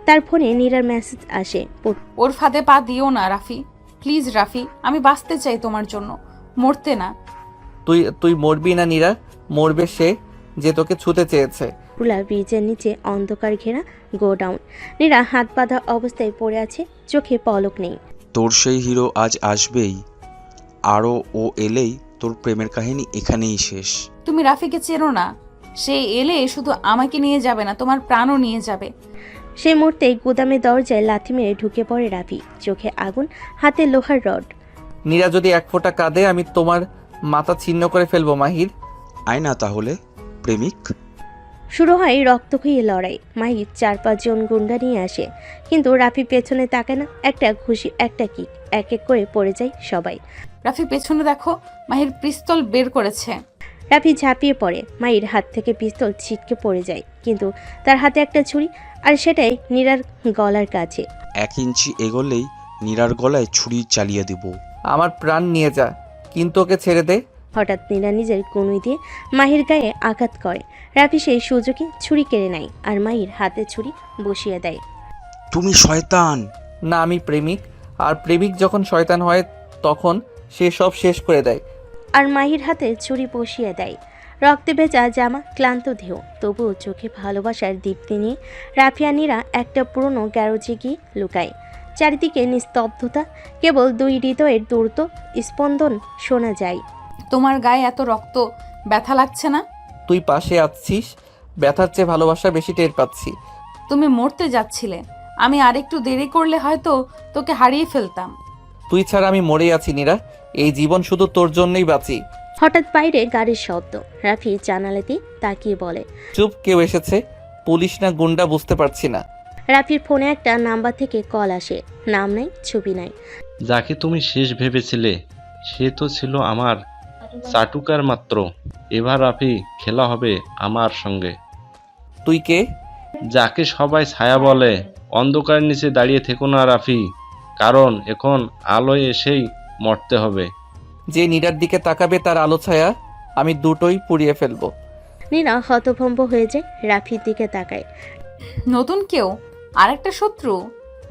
তার ফোনে নীরার মেসেজ আসে, ওর ফাঁদে পা দিও না রাফি, প্লিজ রাফি, আমি বাঁচতে চাই তোমার জন্য, মরতে না। তুই মরবি না নীরা, মরবে সে যে তোকে ছুঁতে চেয়েছে। পুলা ব্রিজের নিচে অন্ধকার ঘেরা গোডাউন। নীরা হাত বাঁধা অবস্থায় পড়ে আছে, চোখে পলক নেই। তোর সেই হিরো আজ আসবেই, আরও ও এলেই তোর প্রেমের কাহিনী এখানেই শেষ। তুমি রাফিকে চেনো না, সে এলে শুধু আমাকে নিয়ে যাবে না, তোমার প্রাণও নিয়ে যাবে। সেই মুহূর্তে গুদামে দরজায় লাথি মেরে ঢুকে পড়ে রাফি। চোখে আগুন, হাতে লোহার রড। নীরা যদি এক ফোঁটা কাঁদে, আমি তোমার মাথা ছিন্ন করে ফেলবো মাহির। আয় না তাহলে প্রেমিক। শুরু হয় রক্তক্ষয়ী লড়াই। মাহির 4-5 জন গুন্ডা নিয়ে আসে, কিন্তু রাফি পেছনে তাকায় না। একটা ঘুষি, একটা কিক, এক এক করে পড়ে যায় সবাই। রাফি পেছনে দেখো, মাহির পিস্তল বের করেছে। রাফি ঝাঁপিয়ে পড়ে, মাহির হাত থেকে পিস্তল ছিটকে পড়ে যায়, কিন্তু তার হাতে একটা ছুরি, আর সেটাই নীরার গলার কাছে। 1 ইঞ্চি এগোলেই নীরার গলায় ছুরি চালিয়ে দেব। আমার প্রাণ নিয়ে যা, কিন্তু ওকে ছেড়ে দে। হঠাৎ নীরা নিজের কনুই দিয়ে মাহির গায়ে আঘাত করে। রাফি সেই সুযোগে ছুরি কেড়ে নেয় আর মাহির হাতে ছুরি বসিয়ে দেয়। তুমি শয়তান। না, আমি প্রেমিক, আর প্রেমিক যখন শয়তান হয় তখন সে সব শেষ করে দেয়। আর মাহির হাতে ছুরি বসিয়ে দেয়। রক্তে ভেজা জামা, ক্লান্ত দেহ, তবুও চোখে ভালোবাসার দীপ্তি নিয়ে রাফিয়া নীরা একটা পুরনো গ্যারেজে গিয়ে লুকায়। চারিদিকে নিস্তব্ধতা, কেবল 2 হৃদয়ের দ্রুত স্পন্দন শোনা যায়। তোমার গায়ে এত রক্ত, ব্যথা লাগছে না? তুই পাশে আছিস, ব্যথার চেয়ে ভালোবাসা বেশি টের পাচ্ছি। তুমি মরতে যাচ্ছিলে, আমি আরেকটু দেরি করলে হয়তো তোকে হারিয়ে ফেলতাম। তুই ছাড়া আমি মরে আছি নীরা, এই জীবন শুধু তোর জন্যই বাঁচি। হঠাৎ বাইরে গাড়ির শব্দ। রাফি জানালাতে তাকিয়ে বলে, চুপ, কেউ এসেছে, পুলিশ না গুন্ডা বুঝতে পারছি না। রাফির ফোনে একটা নাম্বার থেকে কল আসে। নাম নাই, ছবি নাই। যাকে তুমি শেষ ভেবেছিলে সে তো ছিল আমার চাটুকার মাত্র। এবার রাফি, খেলা হবে আমার সঙ্গে। তুই কে? যাকে সবাই ছায়া বলে। অন্ধকারের নিচে দাঁড়িয়ে থেকো না রাফি, কারণ এখন আলোয় এসেই মরতে হবে। যে নীরার দিকে তাকাবে তার আলো ছায়া আমি দুটোই পুড়িয়ে ফেলবো। নীরা হতভম্ব হয়ে যায়, রাফির দিকে তাকায়। নতুন কেউ, আরেকটা শত্রু?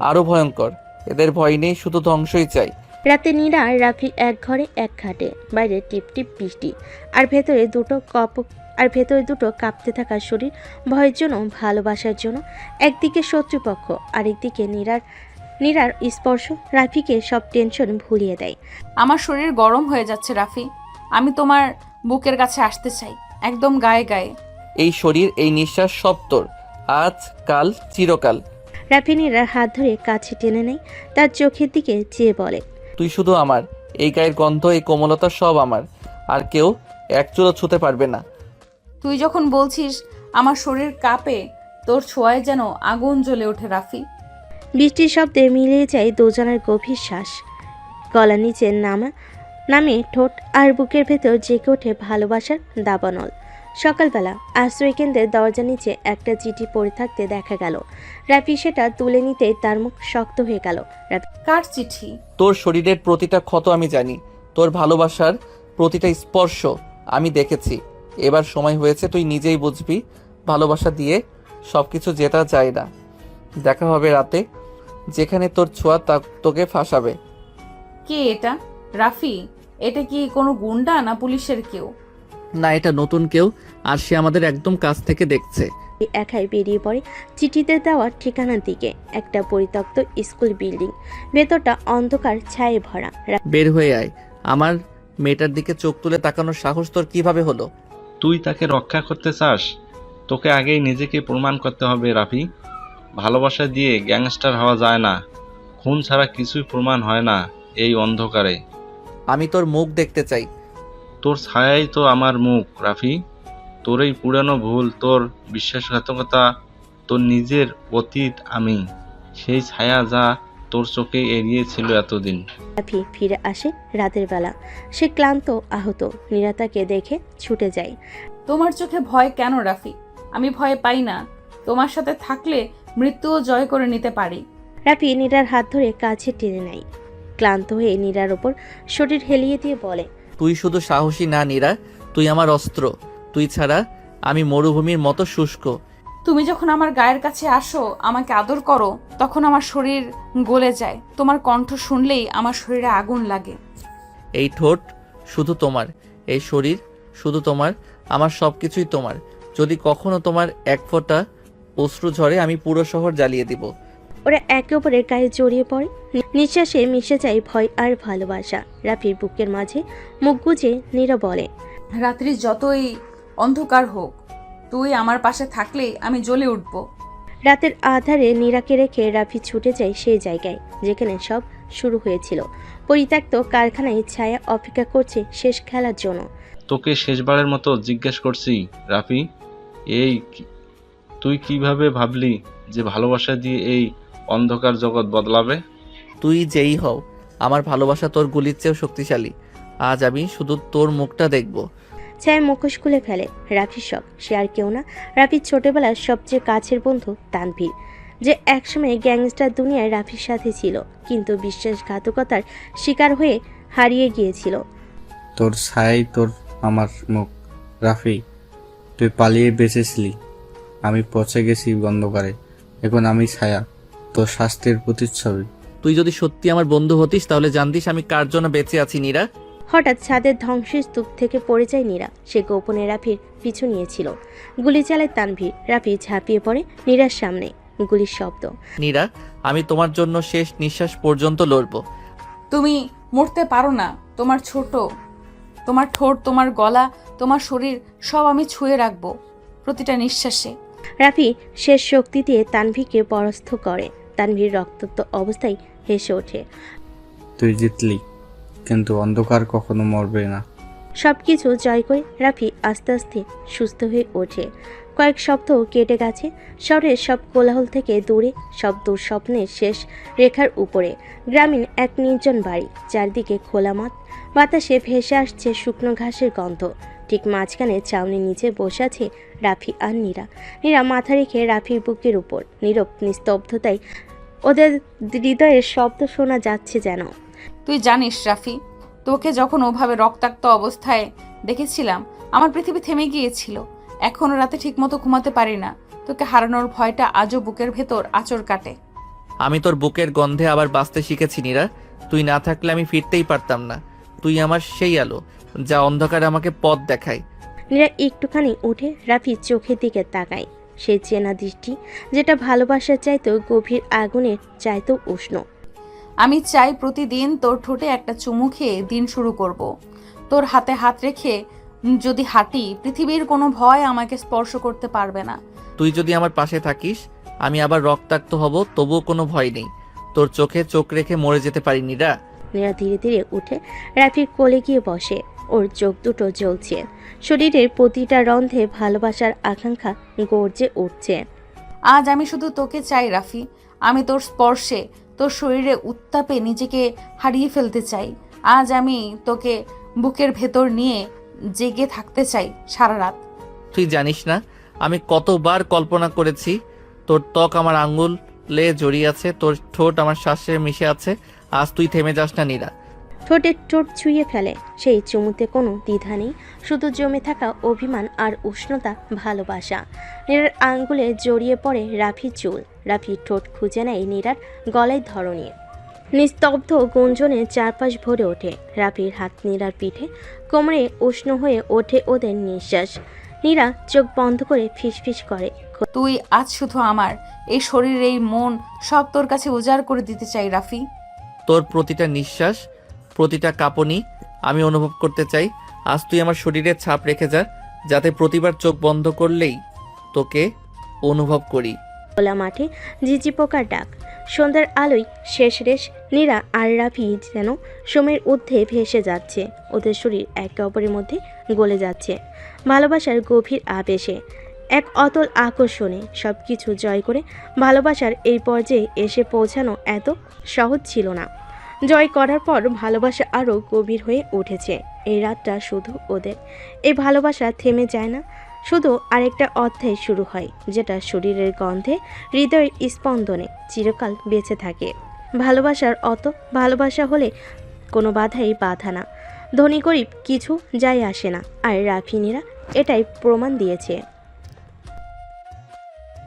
আরো ভয়ঙ্কর, এদের ভয় নেই, শুধু ধ্বংসই চাই। রাতে নীরা আর রাফি এক ঘরে এক খাটে। বাইরে টিপ টিপ বৃষ্টি, আর ভেতরে দুটো কাঁপতে থাকা শরীর, ভয়ের জন্য, ভালোবাসার জন্য। একদিকে শত্রুপক্ষ, আরেকদিকে নীরার স্পর্শ রাফিকে সব টেনশন ভুলিয়ে দেয়। আমার শরীর গরম হয়ে যাচ্ছে রাফি, আমি তোমার বুকের কাছে আসতে চাই, একদম গায়ে গায়ে। এই শরীর, এই নিঃশ্বাস সব তোর, আজ কাল চিরকাল। রাফি নীরার হাত ধরে কাছে টেনে নেয়, তার চোখের দিকে চেয়ে বলে, তুই শুধু আমার, এই গায়ের গন্ধ, এই কোমলতা সব আমার, আর কেউ এক চুলও ছুতে পারবে না। তুই যখন বলছিস আমার শরীর কাঁপে, তোর ছোঁয়ায় যেন আগুন জ্বলে ওঠে রাফি। বৃষ্টির শব্দে মিলিয়ে যায় দুজনের গভীর শ্বাস। গলা নিচে নামে ঠোঁট, আর বুকের ভেতর জেগে ওঠে ভালোবাসার দাবানল। সকালবেলা আশ্রয়কেন্দ্রের দরজা নিচে একটা চিঠি পড়ে থাকতে দেখা গেল। রাফি সেটা তুলে নিতেই তার মুখ শক্ত হয়ে গেল। কার চিঠি? তোর শরীরের প্রতিটা ক্ষত আমি জানি, তোর ভালোবাসার প্রতিটা স্পর্শ আমি দেখেছি। এবার সময় হয়েছে, তুই নিজেই বুঝবি ভালোবাসা দিয়ে সবকিছু জেতা যায় না। দেখা হবে রাতে, যেখানে তোর ছোঁয়া তোকে ফাঁসাবে। কে এটা? রাফি, এটা কি কোনো গুন্ডা না পুলিশের কেউ? না, এটা নতুন কেউ, আর সে আমাদের একদম কাছ থেকে দেখছে। একাই বেরিয়ে পড়ে চিঠিতে দেওয়া ঠিকানার দিকে। একটা পরিত্যক্ত স্কুল বিল্ডিং, ভেতরটা অন্ধকার ছায়ে ভরা। বের হয়ে আয়, আমার মেয়েটার দিকে চোখ তুলে তাকানোর সাহস তোর কিভাবে হলো? তুই তাকে রক্ষা করতে চাস? তোকে আগেই নিজেকে প্রমাণ করতে হবে রাফি। ভালোবাসা দিয়ে গ্যাংস্টার হওয়া যায় না, খুন ছাড়া কিছুই প্রমাণ হয় না এই অন্ধকারে। আমি তোর মুখ দেখতে চাই। তোর ছায়াই তো আমার মুখ রাফি। তোর এই পুরানো ভুল, তোর বিশ্বাসঘাতকতা, তোর নিজের অতীত আমি, সেই ছায়া যা তোর চোখে এড়িয়েছিল এতদিন। রাফি ফিরে আসে রাতের বেলা। সে ক্লান্ত, আহত। নীরা তাকে দেখে ছুটে যায়। তোমার চোখে ভয় কেন রাফি? আমি ভয় পাই না, তোমার সাথে থাকলে মৃত্যুও জয় করে নিতে পারি। রাফি নীরার হাত ধরে কাছে টেনে নেয়। ক্লান্ত হয়ে নীরার ওপর শরীর হেলিয়ে দিয়ে বলে, তুই শুধু সাহসী না নীরা, তুই আমার অস্ত্র। তুই ছাড়া আমি মরুভূমির মতো শুষ্ক। তুমি যখন আমার গায়ের কাছে আসো, আমাকে আদর করো, তখন আমার শরীর গলে যায়। তোমার কণ্ঠ শুনলেই আমার শরীরে আগুন লাগে। এই ঠোঁট শুধু তোমার, এই শরীর শুধু তোমার, আমার সব কিছুই তোমার। যদি কখনো তোমার এক ফোঁটা অশ্রু ঝরে, আমি পুরো শহর জ্বালিয়ে দিব। ওরা একে অপরের গায়ে জড়িয়ে পড়ে। নিঃশ্বাসে মিশে যায় ভয় আর ভালোবাসা। রাফির বুকের মাঝে মুখ গুজে নীরা বলে, রাত্রি যতই অন্ধকার হোক, তুই আমার পাশে থাকলেই আমি জ্বলে উঠব। রাতের আধারে নীরাকে রেখে রাফি ছুটে যায় সেই জায়গায় যেখানে সব শুরু হয়েছিল। পরিত্যক্ত কারখানায় ছায়া অপেক্ষা করছে শেষ খেলার জন্য। তোকে শেষবারের মতো জিজ্ঞেস করছি রাফি, তুই কিভাবে ভাবলি যে ভালোবাসা দিয়ে এই অন্ধকার জগৎ বদলাবে? তুই যেই হও, আমার ভালোবাসা তোর গুলির চেয়েও শক্তিশালী। আজ আমি শুধু তোর মুখটা দেখব। ছায়া মুখোশ খুলে ফেলে। রাফির শখ, সে আর কেউ না, রাফির ছোটবেলার সবচেয়ে কাছের বন্ধু তানভীর, যে একসময় গ্যাংস্টার দুনিয়ায় রাফির সাথে ছিল, কিন্তু বিশ্বাসঘাতকতার শিকার হয়ে হারিয়ে গিয়েছিল। তোর ছাই, তোর আমার মুখ। রাফি, তুই পালিয়ে বেঁচেছিলি, আমি পচে গেছি অন্ধকারে। এখন আমি ছায়া, তোর শাস্তির প্রতিচ্ছবি। তুই যদি সত্যি আমার বন্ধু হতিস তাহলে জানতিস আমি কার জন্য বেঁচে আছি নীরা। হঠাৎ ছাদের ধ্বংসস্তূপ থেকে পড়ে যায় নীরা। সে গোপনে রাফির পিছু নিয়েছিল। গুলি চালায় তানভীর। রাফি ঝাঁপিয়ে পড়ে নীরার সামনে। গুলির শব্দ। নীরা, আমি তোমার জন্য শেষ নিঃশ্বাস পর্যন্ত লড়বো। তুমি মরতে পারো না। তোমার তোমার ঠোঁট, তোমার গলা, তোমার শরীর সব আমি ছুঁয়ে রাখবো প্রতিটা নিঃশ্বাসে। রাফি শেষ শক্তি দিয়ে তানভীরকে পরাস্ত করে। তানভীর রক্তাক্ত অবস্থায় হেসে ওঠে। তুই জিতলি, কিন্তু অন্ধকার কখনো মরবে না। সবকিছু জয় করে রাফি আস্তে আস্তে সুস্থ হয়ে ওঠে। কয়েক সপ্তাহ কেটে গেছে। শহরের সব কোলাহল থেকে দূরে, সব দুঃস্বপ্নের শেষ রেখার উপরে গ্রামীণ এক নির্জন বাড়ি। চারদিকে খোলা মাঠ, বাতাসে ভেসে আসছে শুকনো ঘাসের গন্ধ। ঠিক মাঝখানে ছাউনির নিচে বসে আছে রাফি আর নীরা। নীরা মাথা রেখে রাফির বুকের উপর। নীরব নিস্তব্ধতায় ওদের হৃদয়ের শব্দ শোনা যাচ্ছে যেন। তুই জানিস রাফি, তোকে যখন ওভাবে রক্তাক্ত অবস্থায় দেখেছিলাম আমার পৃথিবী থেমে গিয়েছিল। এখনো রাতে ঠিকমতো ঘুমাতে পারি না। তোকে হারানোর ভয়টা আজও বুকের ভেতর আঁচড় কাটে। আমি তোর বুকের গন্ধে আবার বাঁচতে শিখেছি নীরা। তুই না থাকলে আমি ফিরতেই পারতাম না। তুই আমার সেই আলো যা অন্ধকারে আমাকে পথ দেখায়। নীরা একটুখানি উঠে রাফির চোখের দিকে তাকায়। সেই চেনা দৃষ্টি, যেটা ভালোবাসার চাইতেও গভীর, আগুনের চাইতেও উষ্ণ। আমি চাই প্রতিদিন তোর ঠোঁটে একটা চুমু খেয়ে দিন শুরু করব। তোর হাতে হাত রেখে যদি হাঁটি, পৃথিবীর কোনো ভয় আমাকে স্পর্শ করতে পারবে না। তুই যদি আমার পাশে থাকিস, আমি আবার রক্তাক্ত হব, তবুও কোনো ভয় নেই। তোর চোখে চোখ রেখে মরে যেতে পারি নীরা। নীরা ধীরে ধীরে উঠে রাফির কোলে গিয়ে বসে। ওর চোখ দুটো জ্বলছে। শরীরের প্রতিটা রন্ধ্রে ভালোবাসার আকাঙ্ক্ষা গর্জে উঠছে। আজ আমি শুধু তোকে চাই রাফি। আমি তোর স্পর্শে, তোর শরীরে উত্তাপে নিজেকে হারিয়ে ফেলতে চাই। আজ আমি তোকে বুকের ভেতর নিয়ে জেগে থাকতে চাই সারা রাত। তুই জানিস না আমি কতবার কল্পনা করেছি তোর ত্বক আমার আঙ্গুলে জড়িয়ে আছে, তোর ঠোঁট আমার শ্বাসে মিশে আছে। আজ তুই থেমে যাস না নীরা। ঠোঁটে ঠোঁট ছুঁয়ে ফেলে। সেই চুমুতে কোনো দ্বিধা নেই, শুধু জমে থাকা অভিমান আর উষ্ণতা, ভালোবাসা। নীরার আঙ্গুলে জড়িয়ে পড়ে রাফির চুল। রাফির ঠোঁট খুঁজে নেয় নীরার গলায় ধরনিয়ে। নিস্তব্ধ গুঞ্জনে চারপাশ ভরে ওঠে। রাফির হাত নীরার পিঠে, কোমরে উষ্ণ হয়ে ওঠে ওদের নিঃশ্বাস। নীরা চোখ বন্ধ করে ফিসফিস করে, তুই আজ শুধু আমার। এই শরীর, এই মন সব তোর কাছে উজাড় করে দিতে চাই রাফি। তোর প্রতিটা নিঃশ্বাস, প্রতিটা কাঁপুনি আমি অনুভব করতে চাই। আজ তুই আমার শরীরে ছাপ রেখে যা, যাতে প্রতিবার চোখ বন্ধ করলেই তোকে অনুভব করি। খোলা মাঠে ঝিঝি পোকার ডাক, সন্ধ্যার আলোয় শেষ রেশ। নীরা আর রাফি যেন সময়ের ঊর্ধ্বে ভেসে যাচ্ছে। ওদের শরীর একে অপরের মধ্যে গলে যাচ্ছে ভালোবাসার গভীর আবেশে, এক অতল আকর্ষণে। সব কিছু জয় করে ভালোবাসার এই পর্যায়ে এসে পৌঁছানো এত সহজ ছিল না। জয় করার পর ভালোবাসা আরও গভীর হয়ে উঠেছে। এই রাতটা শুধু ওদের। এই ভালোবাসা থেমে যায় না, শুধু আরেকটা অধ্যায় শুরু হয়, যেটা শরীরের গন্ধে, হৃদয়ের স্পন্দনে চিরকাল বেঁচে থাকে। ভালোবাসার ভালোবাসা হলে কোনো বাধাই বাধা না, ধনী গরিব কিছু যায় আসে না। আর রাফি নীরা এটাই প্রমাণ দিয়েছে।